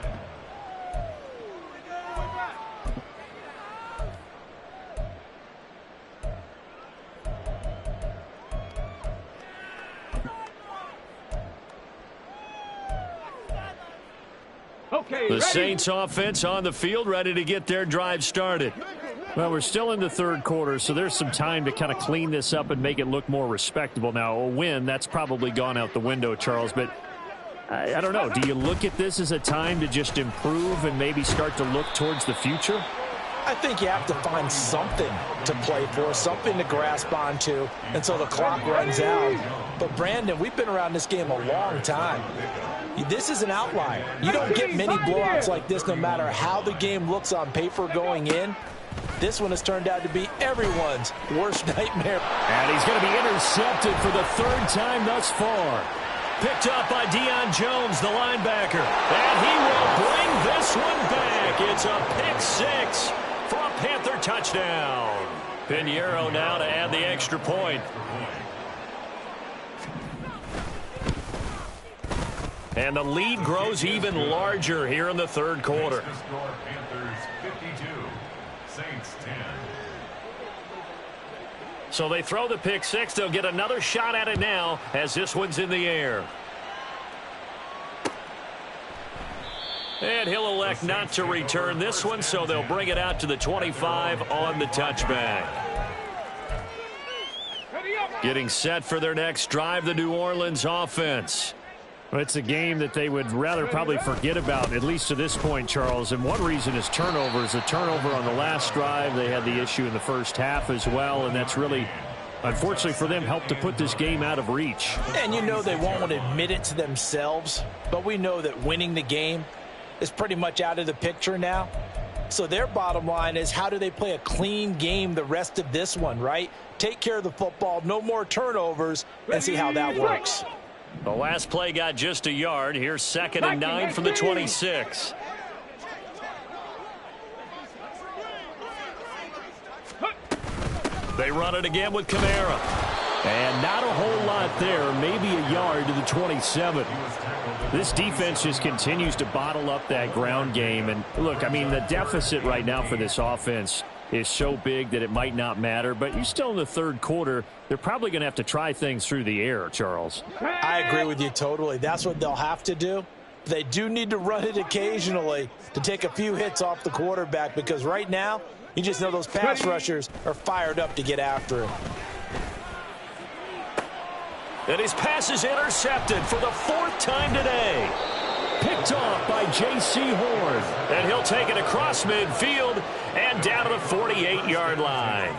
Speaker 1: The Saints offense on the field, ready to get their drive started.
Speaker 4: Well, we're still in the third quarter, so there's some time to kind of clean this up and make it look more respectable. Now, a win, that's probably gone out the window, Charles, but I don't know. Do you look at this as a time to just improve and maybe start to look towards the future?
Speaker 3: I think you have to find something to play for, something to grasp onto until the clock runs out. But, Brandon, we've been around this game a long time. This is an outlier. You don't get many blowouts like this no matter how the game looks on paper going in. This one has turned out to be everyone's worst nightmare.
Speaker 4: And he's going to be intercepted for the 3rd time thus far.
Speaker 1: Picked up by Deion Jones, the linebacker. And he will bring this one back. It's a pick 6 for a Panther touchdown. Pinheiro now to add the extra point. And the lead grows even larger here in the third quarter.
Speaker 5: Panthers 52, Saints 10.
Speaker 1: So they throw the pick 6. They'll get another shot at it now as this one's in the air. And he'll elect not to return this one, so they'll bring it out to the 25 on the touchback. Getting set for their next drive, the New Orleans offense.
Speaker 4: Well, it's a game that they would rather probably forget about, at least to this point, Charles. And one reason is turnovers. A turnover on the last drive. They had the issue in the first half as well, and that's really, unfortunately for them, helped to put this game out of reach.
Speaker 3: And you know they won't admit it to themselves, but we know that winning the game is pretty much out of the picture now. So their bottom line is, how do they play a clean game the rest of this one, right? Take care of the football, no more turnovers, and see how that works.
Speaker 1: The last play got just a yard. Here's 2nd and 9 from the 26. They run it again with Kamara.
Speaker 4: And not a whole lot there, maybe a yard to the 27. This defense just continues to bottle up that ground game. And look, I mean, the deficit right now for this offense is so big that it might not matter. But you're still in the third quarter. They're probably going to have to try things through the air, Charles.
Speaker 3: I agree with you totally. That's what they'll have to do. They do need to run it occasionally to take a few hits off the quarterback, because right now You just know those pass rushers are fired up to get after him.
Speaker 1: And his pass is intercepted for the 4th time today. Picked off by J.C. Horn. And he'll take it across midfield and down to the 48-yard line.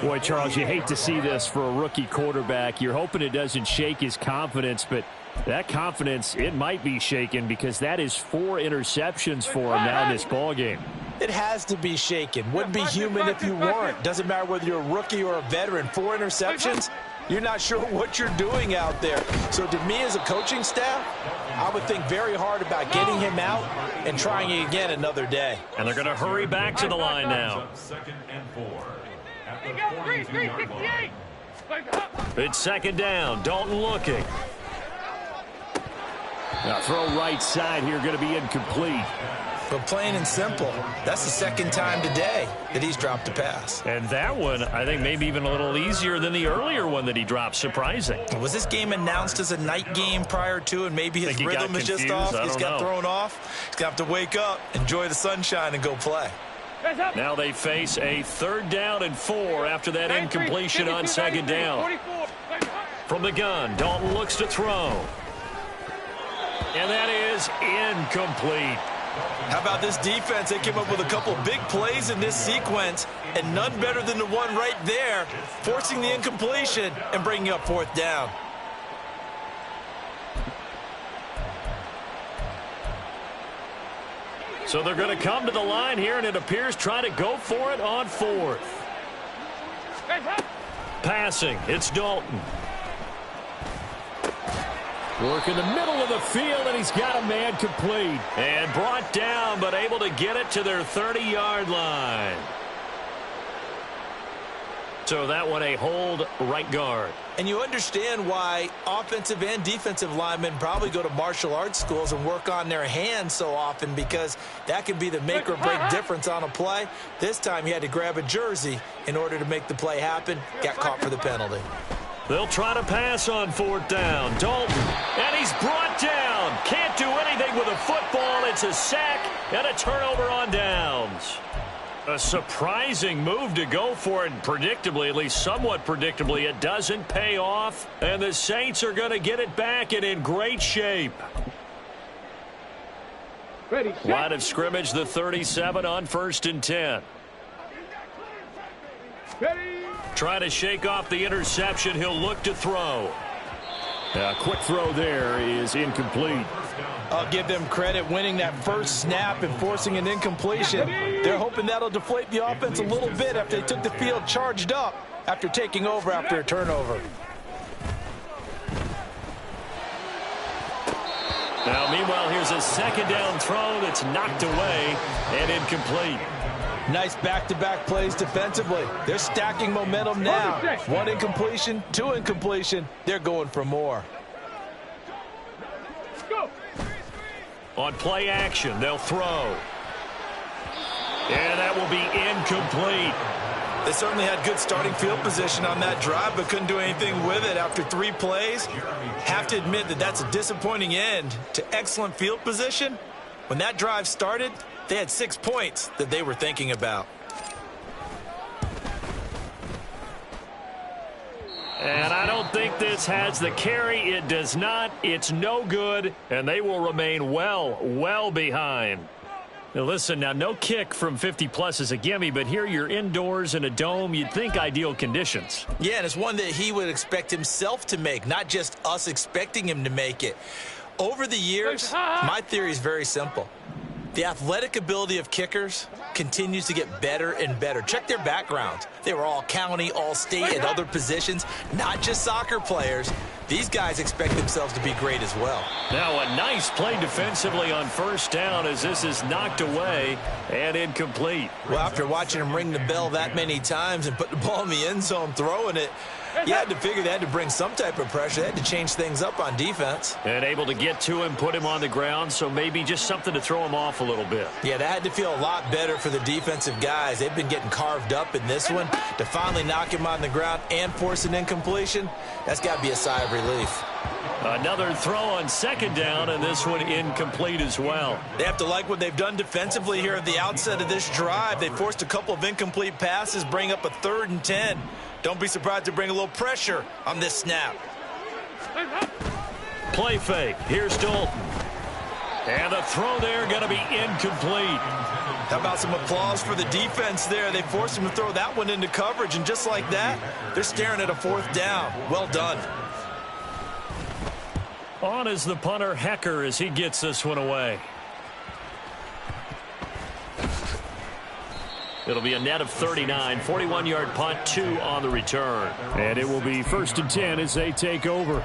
Speaker 4: Boy, Charles, you hate to see this for a rookie quarterback. You're hoping it doesn't shake his confidence, but that confidence, it might be shaken because that is 4 interceptions for him now in this ballgame.
Speaker 3: It has to be shaken. Wouldn't be human if you weren't. Doesn't matter whether you're a rookie or a veteran. 4 interceptions, you're not sure what you're doing out there. So to me as a coaching staff, I would think very hard about getting him out and trying it again another day.
Speaker 1: And they're going to hurry back to the line now.
Speaker 5: 2nd and 4 at the 42-yard line.
Speaker 1: It's 2nd down. Dalton looking.
Speaker 4: Now throw right side here, going to be incomplete.
Speaker 3: But plain and simple, that's the 2nd time today that he's dropped a pass.
Speaker 1: And that one, I think, maybe even a little easier than the earlier one that he dropped. Surprising.
Speaker 3: Was this game announced as a night game prior to, and maybe his rhythm is just off? He's got thrown off. He's going to have to wake up, enjoy the sunshine, and go play.
Speaker 1: Now they face a 3rd down and 4 after that incompletion on 2nd down. From the gun, Dalton looks to throw. And that is incomplete.
Speaker 3: How about this defense? They came up with a couple big plays in this sequence, and none better than the one right there, forcing the incompletion and bringing up 4th down.
Speaker 1: So they're going to come to the line here, and it appears try to go for it on 4th. Passing, it's Dalton.
Speaker 4: Work in the middle of the field, and he's got a man complete.
Speaker 1: And brought down, but able to get it to their 30-yard line. So that one a hold right guard.
Speaker 3: And you understand why offensive and defensive linemen probably go to martial arts schools and work on their hands so often, because that can be the make or break difference on a play. This time he had to grab a jersey in order to make the play happen. Got caught for the penalty.
Speaker 1: They'll try to pass on 4th down. Dalton, and he's brought down. Can't do anything with a football. It's a sack and a turnover on downs. A surprising move to go for it. Predictably, at least somewhat predictably, it doesn't pay off. And the Saints are going to get it back and in great shape. Line of scrimmage, the 37 on 1st and 10. Trying to shake off the interception. He'll look to throw.
Speaker 4: A quick throw there is incomplete.
Speaker 3: I'll give them credit winning that first snap and forcing an incompletion. They're hoping that'll deflate the offense a little bit after they took the field charged up after taking over after a turnover.
Speaker 1: Now, meanwhile, here's a 2nd down throw that's knocked away and incomplete.
Speaker 3: Nice back-to-back plays defensively. They're stacking momentum now. 1 incompletion, 2 incompletion. They're going for more.
Speaker 1: On play action, they'll throw. And that will be incomplete.
Speaker 3: They certainly had good starting field position on that drive, but couldn't do anything with it after 3 plays. Have to admit that that's a disappointing end to excellent field position. When that drive started, they had 6 points that they were thinking about.
Speaker 1: And I don't think this has the carry. It does not. It's no good. And they will remain well behind. Now listen, now no kick from 50-plus is a gimme, but here you're indoors in a dome. You'd think ideal conditions.
Speaker 3: Yeah, and it's one that he would expect himself to make, not just us expecting him to make it. Over the years, my theory is very simple. The athletic ability of kickers continues to get better and better. Check their backgrounds. They were all county, all state, and other positions, not just soccer players. These guys expect themselves to be great as well.
Speaker 1: Now a nice play defensively on 1st down as this is knocked away and incomplete.
Speaker 3: Well, after watching him ring the bell that many times and put the ball in the end zone throwing it, you had to figure they had to bring some type of pressure. They had to change things up on defense.
Speaker 1: And able to get to him, put him on the ground, so maybe just something to throw him off a little bit.
Speaker 3: Yeah, that had to feel a lot better for the defensive guys. They've been getting carved up in this one. To finally knock him on the ground and force an incompletion, that's got to be a sigh of relief.
Speaker 1: Another throw on second down, and this one incomplete as well.
Speaker 3: They have to like what they've done defensively here at the outset of this drive. They forced a couple of incomplete passes, bring up a 3rd and 10. Don't be surprised to bring a little pressure on this snap.
Speaker 1: Play fake. Here's Dalton. And the throw there going to be incomplete.
Speaker 3: How about some applause for the defense there? They forced him to throw that one into coverage, and just like that, they're staring at a 4th down. Well done.
Speaker 1: On is the punter, Hecker, as he gets this one away. It'll be a net of 39, 41-yard punt, 2 on the return.
Speaker 4: And it will be 1st and 10 as they take over.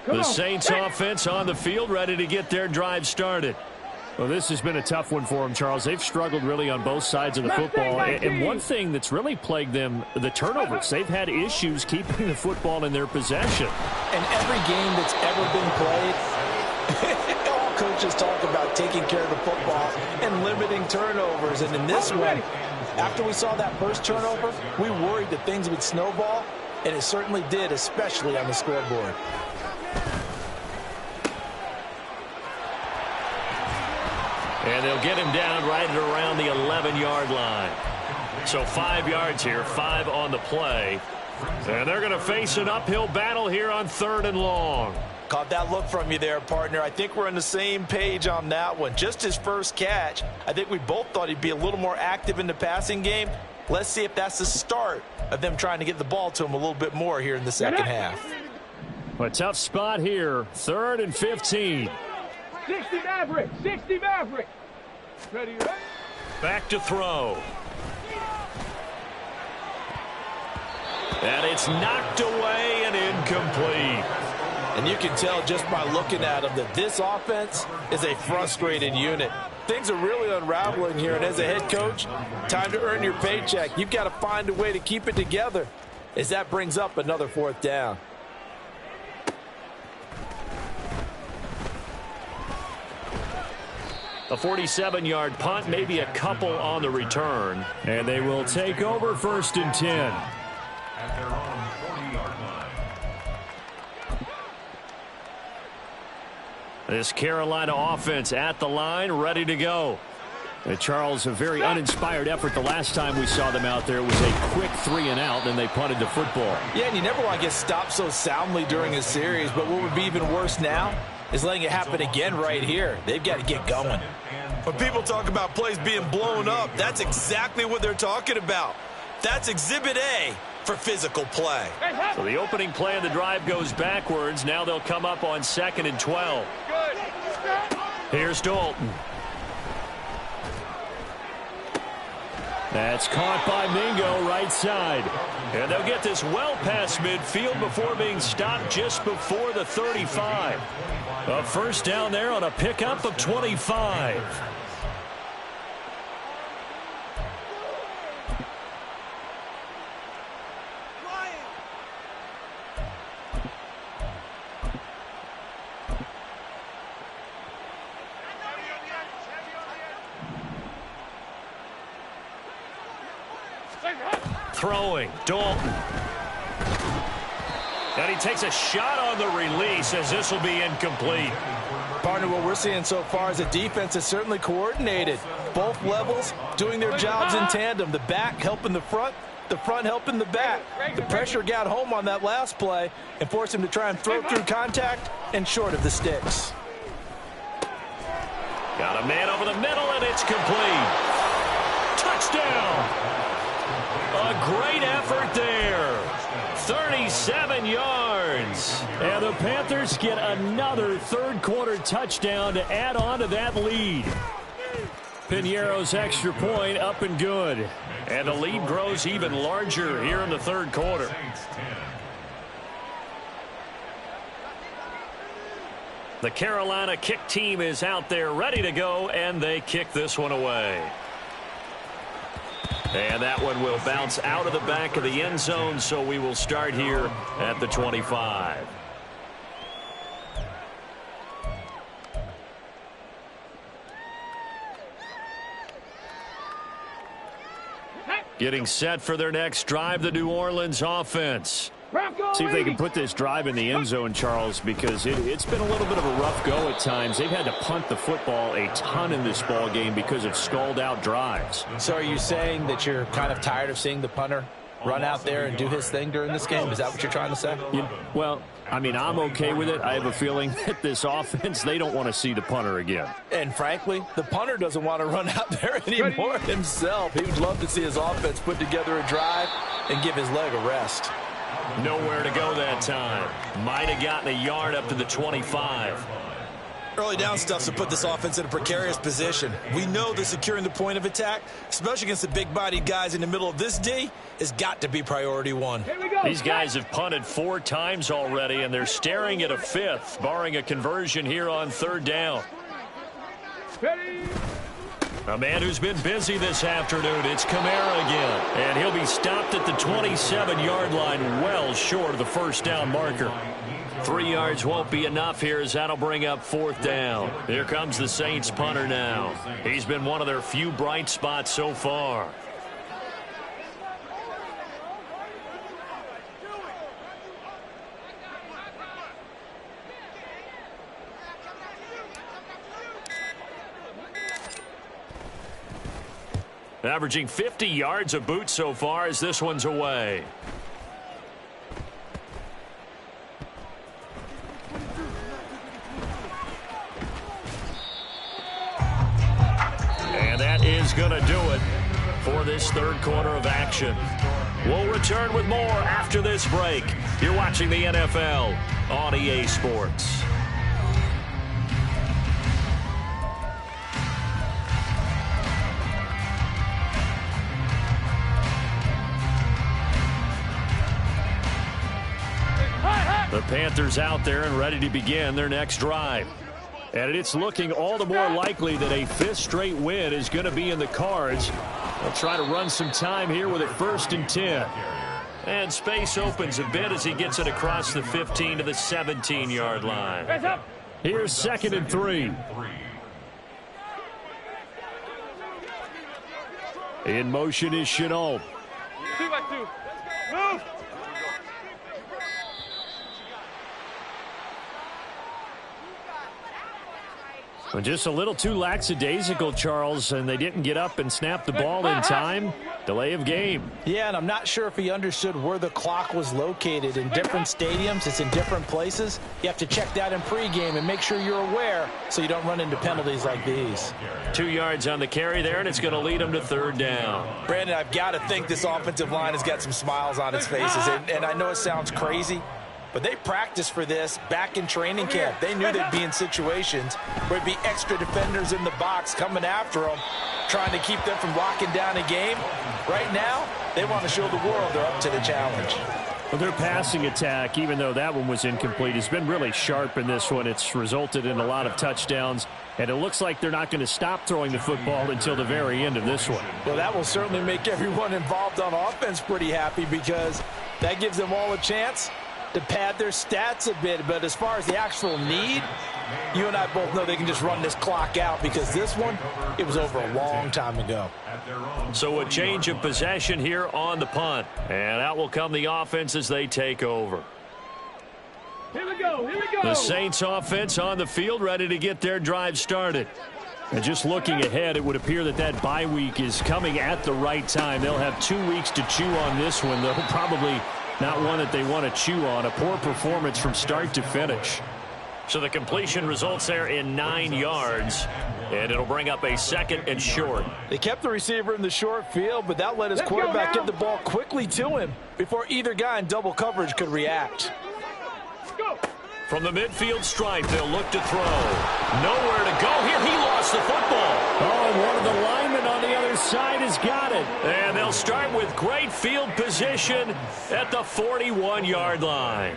Speaker 1: The Saints offense on the field, ready to get their drive started.
Speaker 4: Well, this has been a tough one for them, Charles. They've struggled really on both sides of the football. And one thing that's really plagued them, the turnovers. They've had issues keeping the football in their possession.
Speaker 3: And every game that's ever been played, all coaches talk about taking care of the football and limiting turnovers. And in this one, after we saw that first turnover, we worried that things would snowball, and it certainly did, especially on the scoreboard.
Speaker 1: And they'll get him down right at around the 11-yard line. So 5 yards here, 5 on the play. And they're going to face an uphill battle here on 3rd and long.
Speaker 3: Caught that look from you there, partner. I think we're on the same page on that one. Just his first catch. I think we both thought he'd be a little more active in the passing game. Let's see if that's the start of them trying to get the ball to him a little bit more here in the second half.
Speaker 4: A tough spot here, 3rd and 15.
Speaker 2: 60 Maverick, 60 Maverick. Ready, right?
Speaker 1: Back to throw. And it's knocked away and incomplete.
Speaker 3: And you can tell just by looking at them that this offense is a frustrated unit. Things are really unraveling here, and as a head coach, time to earn your paycheck. You've got to find a way to keep it together as that brings up another 4th down.
Speaker 1: A 47-yard punt, maybe a couple on the return.
Speaker 4: And they will take over 1st and 10.
Speaker 5: At their own 40-yard line.
Speaker 1: This Carolina offense at the line, ready to go.
Speaker 4: Charles, a very uninspired effort the last time we saw them out there. It was a quick 3 and out, then they punted the football.
Speaker 3: Yeah, and you never want to get stopped so soundly during a series, but what would be even worse now is letting it happen again right here. They've got to get going. When people talk about plays being blown up, that's exactly what they're talking about. That's Exhibit A for physical play.
Speaker 1: So the opening play of the drive goes backwards. Now they'll come up on 2nd and 12. Here's Dalton.
Speaker 4: That's caught by Mingo, right side.
Speaker 1: And they'll get this well past midfield before being stopped just before the 35. A 1st down there on a pickup of 25. Throwing, Dalton. And he takes a shot on the release as this will be incomplete.
Speaker 3: Partner, what we're seeing so far is a defense that's certainly coordinated. Both levels doing their jobs in tandem. The back helping the front helping the back. The pressure got home on that last play and forced him to try and throw through contact and short of the sticks.
Speaker 1: Got a man over the middle, and it's complete. Touchdown! A great effort there. 37 yards.
Speaker 4: And the Panthers get another 3rd quarter touchdown to add on to that lead. Piñeiro's extra point up and good.
Speaker 1: And the lead grows even larger here in the 3rd quarter. The Carolina kick team is out there ready to go, and they kick this one away. And that one will bounce out of the back of the end zone, so we will start here at the 25. Getting set for their next drive, the New Orleans offense.
Speaker 4: See if they can put this drive in the end zone, Charles, because it's been a little bit of a rough go at times. They've had to punt the football a ton in this ball game because of stalled-out drives.
Speaker 3: So are you saying that you're kind of tired of seeing the punter run out there and do his thing during this game? Is that what you're trying to say?
Speaker 4: Well, I mean, I'm okay with it. I have a feeling that this offense, they don't want to see the punter again.
Speaker 3: And frankly, the punter doesn't want to run out there anymore himself. He would love to see his offense put together a drive and give his leg a rest.
Speaker 1: Nowhere to go that time. Might have gotten a yard up to the 25.
Speaker 6: Early down stuff to put this offense in a precarious position. We know that securing the point of attack, especially against the big-bodied guys in the middle of this D, has got to be priority one.
Speaker 1: These guys have punted 4 times already, and they're staring at a 5th, barring a conversion here on 3rd down. A man who's been busy this afternoon, it's Kamara again. And he'll be stopped at the 27-yard line, well short of the first down marker. 3 yards won't be enough here as that'll bring up 4th down. Here comes the Saints punter now. He's been one of their few bright spots so far. Averaging 50 yards a boot so far as this one's away. And that is going to do it for this 3rd quarter of action. We'll return with more after this break. You're watching the NFL on EA Sports. The Panthers out there and ready to begin their next drive. And it's looking all the more likely that a 5th straight win is going to be in the cards. They'll try to run some time here with it 1st and 10. And space opens a bit as he gets it across the 15 to the 17-yard line.
Speaker 4: Here's 2nd and 3. In motion is Shenault.
Speaker 2: 2-by-2. Move.
Speaker 4: Just a little too lackadaisical, Charles, and they didn't get up and snap the ball in time. Delay of game.
Speaker 3: Yeah, and I'm not sure if he understood where the clock was located. In different stadiums, it's in different places. You have to check that in pregame and make sure you're aware so you don't run into penalties like these.
Speaker 1: 2 yards on the carry there, and it's going to lead him to 3rd down.
Speaker 6: Brandon, I've got to think this offensive line has got some smiles on its faces. And I know it sounds crazy, but they practiced for this back in training camp. They knew they'd be in situations where there'd be extra defenders in the box coming after them, trying to keep them from locking down a game. Right now, they want to show the world they're up to the challenge.
Speaker 4: Well, their passing attack, even though that one was incomplete, has been really sharp in this one. It's resulted in a lot of touchdowns, and it looks like they're not going to stop throwing the football until the very end of this one.
Speaker 3: Well, that will certainly make everyone involved on offense pretty happy because that gives them all a chance to pad their stats a bit. But as far as the actual need, you and I both know they can just run this clock out because this one, it was over a long time ago.
Speaker 1: So a change of possession here on the punt. And out will come the offense as they take over.
Speaker 2: Here we go. Here we go.
Speaker 1: The Saints offense on the field ready to get their drive started. And just looking ahead, it would appear that that bye week is coming at the right time. They'll have 2 weeks to chew on this one, though probably not one that they want to chew on. A poor performance from start to finish. So the completion results there in 9 yards, and it'll bring up a 2nd and short.
Speaker 3: They kept the receiver in the short field, but that let his quarterback get the ball quickly to him before either guy in double coverage could react.
Speaker 2: Go.
Speaker 1: From the midfield stripe, they'll look to throw. Nowhere to go here. He lost the football.
Speaker 4: Oh, and one of the linemen on the other side has got it.
Speaker 1: And they'll start with great field position at the 41-yard line.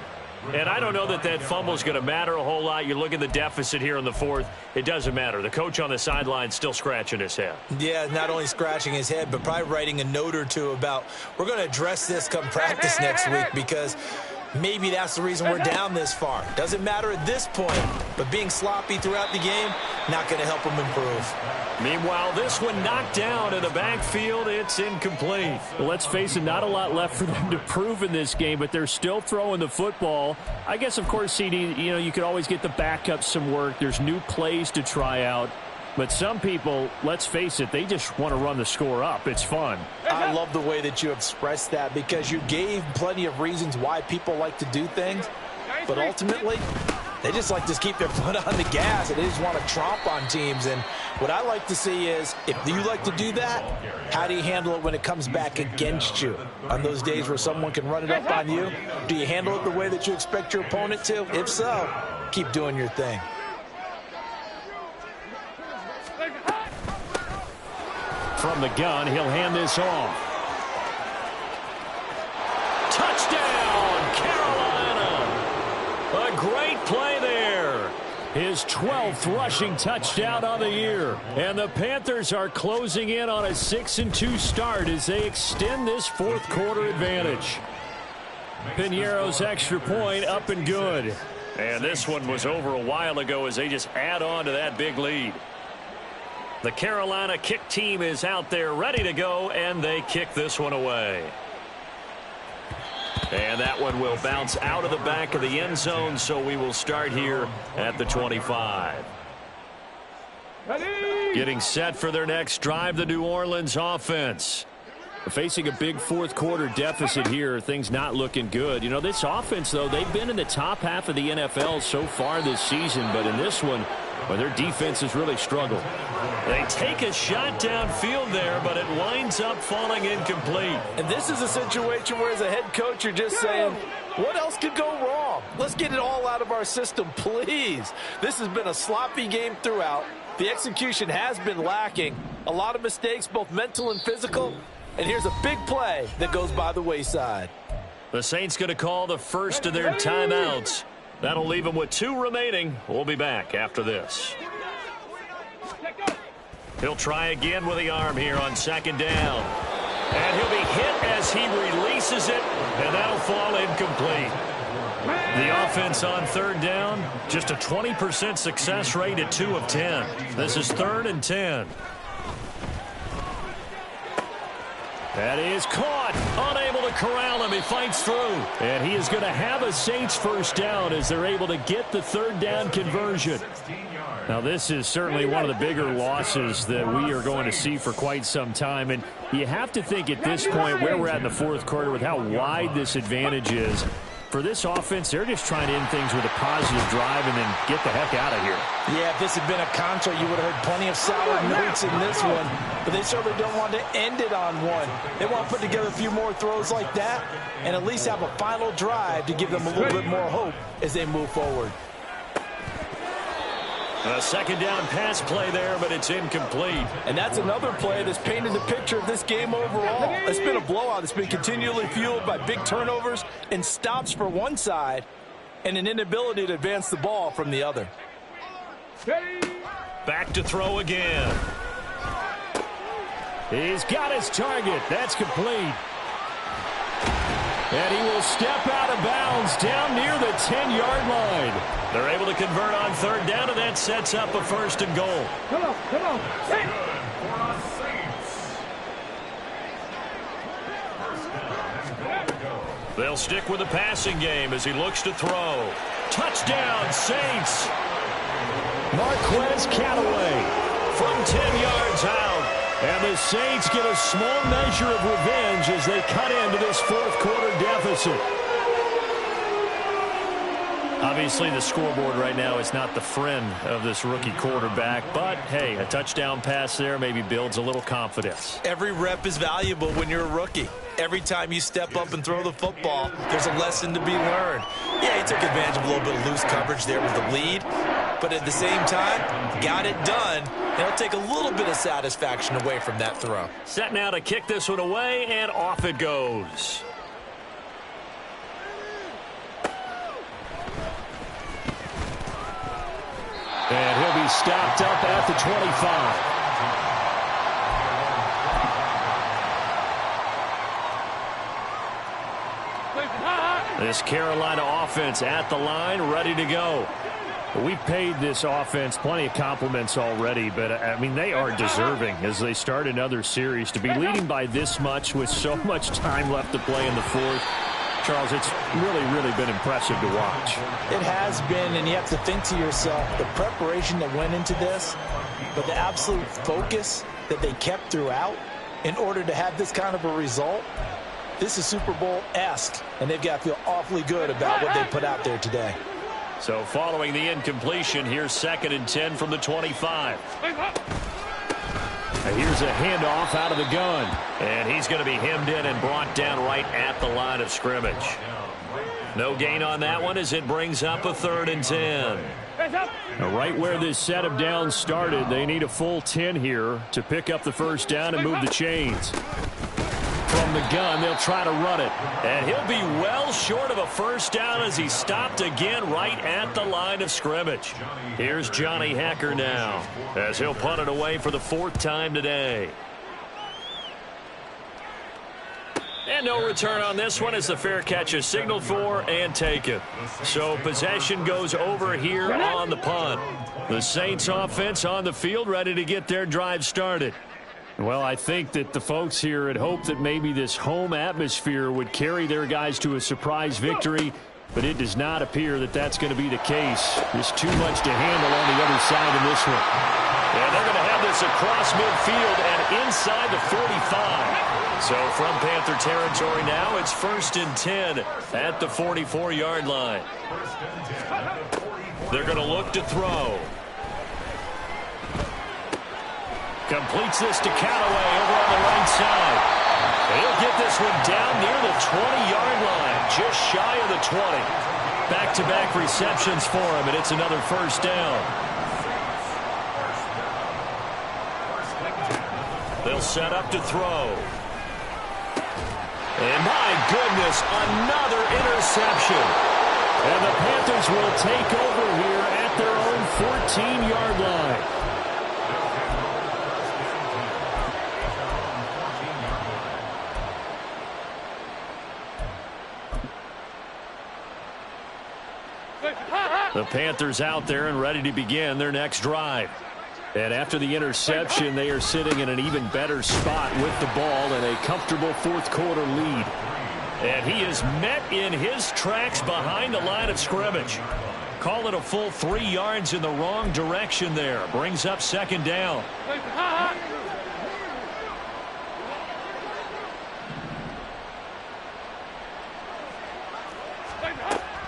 Speaker 1: And I don't know that that fumble is going to matter a whole lot. You look at the deficit here in the 4th. It doesn't matter. The coach on the sideline still scratching his head.
Speaker 6: Yeah, not only scratching his head, but probably writing a note or two about we're going to address this come practice next week because Maybe that's the reason we're down this far. Doesn't matter at this point, but being sloppy throughout the game, not going to help them improve.
Speaker 1: Meanwhile, this one knocked down in the backfield. It's incomplete.
Speaker 4: Well, let's face it, not a lot left for them to prove in this game, but they're still throwing the football. I guess, of course, CD, you could always get the backup some work. There's new plays to try out. But some people, let's face it, they just want to run the score up. It's fun.
Speaker 6: I love the way that you expressed that because you gave plenty of reasons why people like to do things. But ultimately, they just like to keep their foot on the gas and they just want to tromp on teams. And what I like to see is, if you like to do that, how do you handle it when it comes back against you? On those days where someone can run it up on you, do you handle it the way that you expect your opponent to? If so, keep doing your thing.
Speaker 4: From the gun, he'll hand this off.
Speaker 1: Touchdown, Carolina! A great play there.
Speaker 4: His 12th rushing touchdown on the year. And the Panthers are closing in on a 6-2 start as they extend this fourth quarter advantage. Piñeiro's extra point up and good.
Speaker 1: And this one was over a while ago as they just add on to that big lead. The Carolina kick team is out there ready to go, and they kick this one away. And that one will bounce out of the back of the end zone, so we will start here at the 25. Getting set for their next drive, the New Orleans offense.
Speaker 4: Facing a big fourth quarter deficit here, things not looking good. This offense, though, they've been in the top half of the NFL so far this season, but in this one, well, their defense has really struggled.
Speaker 1: They take a shot downfield there, but it winds up falling incomplete.
Speaker 6: And this is a situation where, as a head coach, you're just saying, what else could go wrong? Let's get it all out of our system, please. This has been a sloppy game throughout. The execution has been lacking. A lot of mistakes, both mental and physical. And here's a big play that goes by the wayside.
Speaker 1: The Saints going to call the first of their timeouts. That'll leave them with 2 remaining. We'll be back after this. He'll try again with the arm here on second down. And he'll be hit as he releases it, and that'll fall incomplete. The offense on third down, just a 20% success rate at 2 of 10. This is 3rd and 10.
Speaker 4: That is caught. Unable to corral him. He fights through. And he is going to have a Saints first down as they're able to get the third down conversion. Now, this is certainly one of the bigger losses that we are going to see for quite some time. And you have to think at this point where we're at in the fourth quarter with how wide this advantage is. For this offense, they're just trying to end things with a positive drive and then get the heck out of here.
Speaker 6: Yeah, if this had been a contra, you would have heard plenty of sour notes in this one. But they certainly don't want to end it on one. They want to put together a few more throws like that and at least have a final drive to give them a little bit more hope as they move forward.
Speaker 1: A second down pass play there, but it's incomplete.
Speaker 6: And that's another play that's painted the picture of this game overall. It's been a blowout. It's been continually fueled by big turnovers and stops for one side and an inability to advance the ball from the other.
Speaker 1: Back to throw again.
Speaker 4: He's got his target. That's complete. And he will step out of bounds down near the 10-yard line.
Speaker 1: They're able to convert on third down, and that sets up a 1st and goal.
Speaker 2: Come on. Hey.
Speaker 1: They'll stick with the passing game as he looks to throw. Touchdown, Saints.
Speaker 4: Marquez Callaway
Speaker 1: from 10 yards out.
Speaker 4: And the Saints get a small measure of revenge as they cut into this fourth quarter deficit.
Speaker 1: Obviously, the scoreboard right now is not the friend of this rookie quarterback. But, hey, a touchdown pass there maybe builds a little confidence.
Speaker 6: Every rep is valuable when you're a rookie. Every time you step up and throw the football, there's a lesson to be learned. Yeah, he took advantage of a little bit of loose coverage there with the lead. But at the same time, got it done. He'll take a little bit of satisfaction away from that throw.
Speaker 1: Set now to kick this one away, and off it goes.
Speaker 4: And he'll be stopped up at the 25.
Speaker 1: This Carolina offense at the line, ready to go.
Speaker 4: We've paid this offense plenty of compliments already, but, I mean, they are deserving as they start another series. To be leading by this much with so much time left to play in the fourth, Charles, it's really been impressive to watch.
Speaker 6: It has been, and you have to think to yourself, the preparation that went into this, but the absolute focus that they kept throughout in order to have this kind of a result, this is Super Bowl-esque, and they've got to feel awfully good about what they put out there today.
Speaker 1: So following the incompletion, here's 2nd and 10 from the 25.
Speaker 4: Here's a handoff out of the gun.
Speaker 1: And he's going to be hemmed in and brought down right at the line of scrimmage. No gain on that one as it brings up a 3rd and 10.
Speaker 4: Now, right where this set of downs started, they need a full 10 here to pick up the first down and move the chains. From the gun, they'll try to run it.
Speaker 1: And he'll be well short of a first down as he stopped again right at the line of scrimmage. Here's Johnny Hekker now as he'll punt it away for the 4th time today. And no return on this one as the fair catch is signaled for and taken. So possession goes over here on the punt. The Saints offense on the field ready to get their drive started.
Speaker 4: Well, I think that the folks here had hoped that maybe this home atmosphere would carry their guys to a surprise victory, but it does not appear that that's going to be the case. There's too much to handle on the other side in this one.
Speaker 1: And they're going to have this across midfield and inside the 45. So from Panther territory now, it's 1st and 10 at the 44-yard line. They're going to look to throw. Completes this to Callaway over on the right side. He'll get this one down near the 20-yard line, just shy of the 20. Back-to-back receptions for him, and it's another first down. They'll set up to throw. And my goodness, another interception.
Speaker 4: And the Panthers will take over here at their own 14-yard line.
Speaker 1: The Panthers out there and ready to begin their next drive.
Speaker 4: And after the interception, they are sitting in an even better spot with the ball and a comfortable fourth-quarter lead.
Speaker 1: And he is met in his tracks behind the line of scrimmage. Call it a full 3 yards in the wrong direction there. Brings up 2nd down.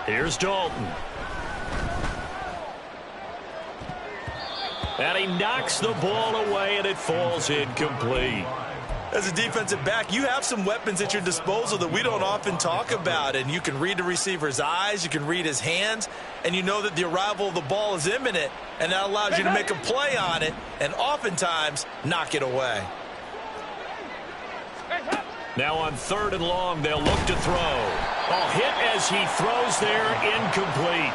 Speaker 1: Here's Dalton. And he knocks the ball away, and it falls incomplete.
Speaker 6: As a defensive back, you have some weapons at your disposal that we don't often talk about. And you can read the receiver's eyes, you can read his hands, and you know that the arrival of the ball is imminent, and that allows you to make a play on it and oftentimes knock it away.
Speaker 1: Now on 3rd and long, they'll look to throw. A hit as he throws there, incomplete.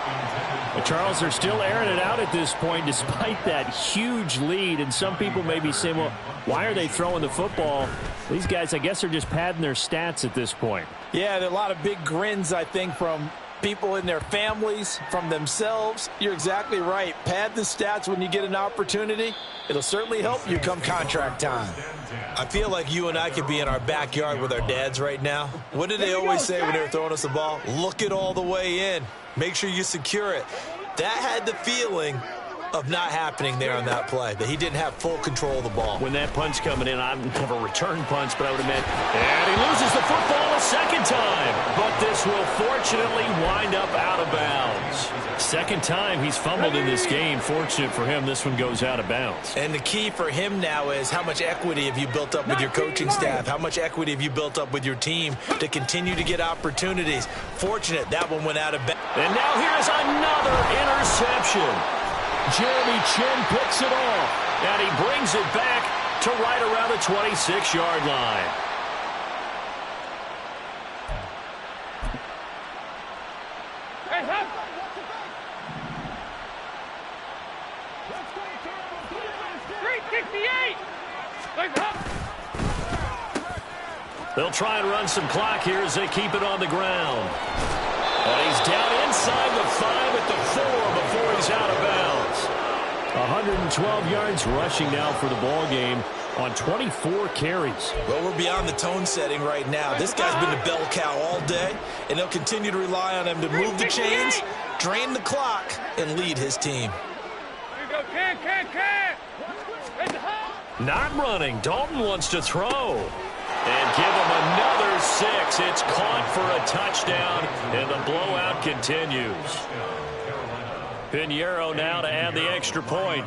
Speaker 4: But Charles, they're still airing it out at this point despite that huge lead. And some people may be saying, well, why are they throwing the football? These guys, I guess, are just padding their stats at this point.
Speaker 6: Yeah, there are a lot of big grins, I think, from people in their families, from themselves. You're exactly right. Pad the stats when you get an opportunity. It'll certainly help you come contract time. I feel like you and I could be in our backyard with our dads right now. What did they always say when they were throwing us the ball? Look it all the way in. Make sure you secure it. That had the feeling of not happening there on that play, that he didn't have full control of the ball.
Speaker 1: When that punch coming in, I've never returned punch, but I would admit, and he loses the football a 2nd time. But this will fortunately wind up out of bounds. 2nd time he's fumbled in this game. Fortunate for him, this one goes out of bounds.
Speaker 6: And the key for him now is how much equity have you built up with your coaching staff? How much equity have you built up with your team to continue to get opportunities? Fortunate that one went out of bounds.
Speaker 1: And now here's another interception. Jeremy Chinn picks it off, and he brings it back to right around the 26-yard line. They'll try and run some clock here as they keep it on the ground. And he's down inside the 5 at the 4 before he's out of bounds.
Speaker 4: 112 yards rushing now for the ball game on 24 carries.
Speaker 6: Well, we're beyond the tone setting right now. This guy's been a bell cow all day, and they'll continue to rely on him to move the chains, drain the clock, and lead his team.
Speaker 1: Not running. Dalton wants to throw. And give him another 6. It's caught for a touchdown, and the blowout continues. Pinheiro now to add the extra point.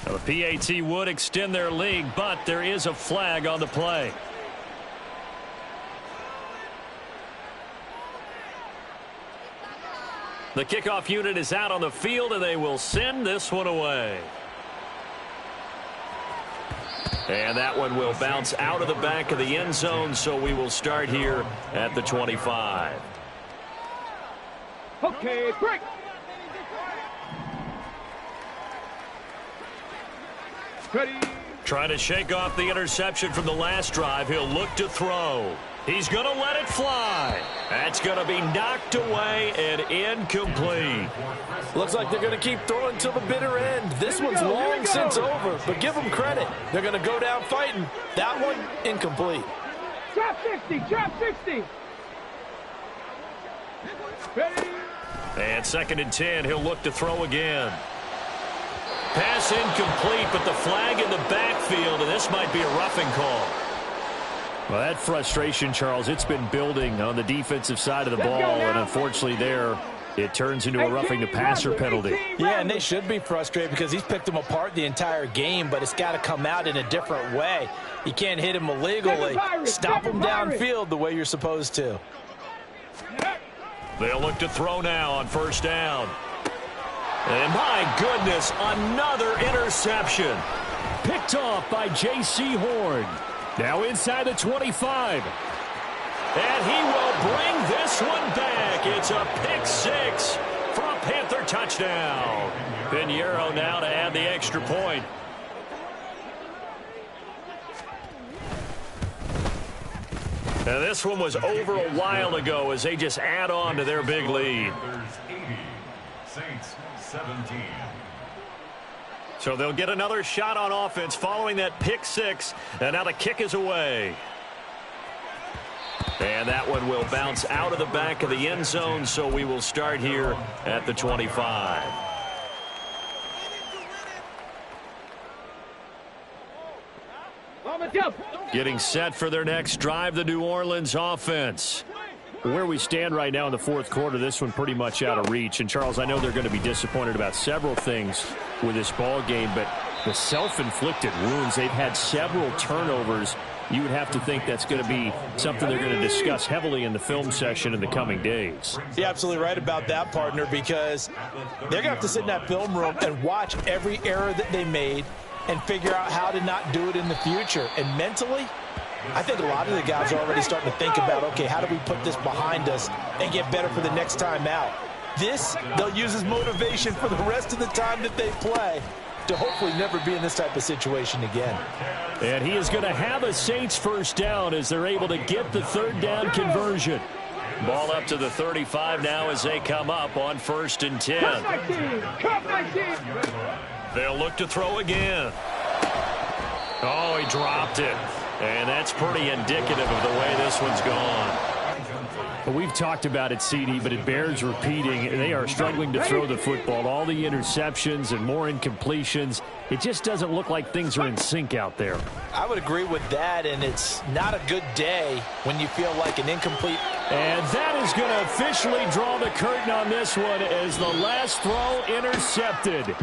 Speaker 1: Now, the PAT would extend their lead, but there is a flag on the play. The kickoff unit is out on the field, and they will send this one away. And that one will bounce out of the back of the end zone, so we will start here at the 25.
Speaker 2: Okay, break. Ready.
Speaker 1: Trying to shake off the interception from the last drive. He'll look to throw. He's going to let it fly. That's going to be knocked away and incomplete.
Speaker 3: Looks like they're going to keep throwing till the bitter end. This one's long since over, but give them credit. They're going to go down fighting. That one, incomplete.
Speaker 2: Drop 60, drop 60. Ready.
Speaker 1: And 2nd and 10, he'll look to throw again. Pass incomplete, but the flag in the backfield, and this might be a roughing call.
Speaker 4: Well, that frustration, Charles, it's been building on the defensive side of the ball, and unfortunately there, it turns into a roughing the passer penalty.
Speaker 6: Yeah, and they should be frustrated because he's picked them apart the entire game, but it's got to come out in a different way. You can't hit him illegally. Stop him downfield the way you're supposed to.
Speaker 1: They'll look to throw now on 1st down. And my goodness, another interception.
Speaker 4: Picked off by J.C. Horn. Now inside the 25.
Speaker 1: And he will bring this one back. It's a pick 6 for a Panther touchdown. Pinheiro now to add the extra point. And this one was over a while ago as they just add on to their big lead.
Speaker 5: Saints 17.
Speaker 1: So they'll get another shot on offense following that pick 6. And now the kick is away. And that one will bounce out of the back of the end zone, so we will start here at the 25. Getting set for their next drive, the New Orleans offense.
Speaker 4: Where we stand right now in the 4th quarter, this one pretty much out of reach. And, Charles, I know they're going to be disappointed about several things with this ball game, but the self-inflicted wounds, they've had several turnovers. You would have to think that's going to be something they're going to discuss heavily in the film session in the coming days.
Speaker 6: You're absolutely right about that, partner, because they're going to have to sit in that film room and watch every error that they made and figure out how to not do it in the future. And mentally, I think a lot of the guys are already starting to think about, okay, how do we put this behind us and get better for the next time out? This, they'll use as motivation for the rest of the time that they play to hopefully never be in this type of situation again.
Speaker 4: And he is going to have a Saints 1st down as they're able to get the 3rd down conversion.
Speaker 1: Ball up to the 35 now as they come up on 1st and 10. They'll look to throw again. Oh, he dropped it. And that's pretty indicative of the way this one's gone.
Speaker 4: Well, we've talked about it, CD, but it bears repeating. They are struggling to throw the football. All the interceptions and more incompletions. It just doesn't look like things are in sync out there.
Speaker 6: I would agree with that, and it's not a good day when you feel like an incomplete.
Speaker 4: And that is going to officially draw the curtain on this one as the last throw intercepted.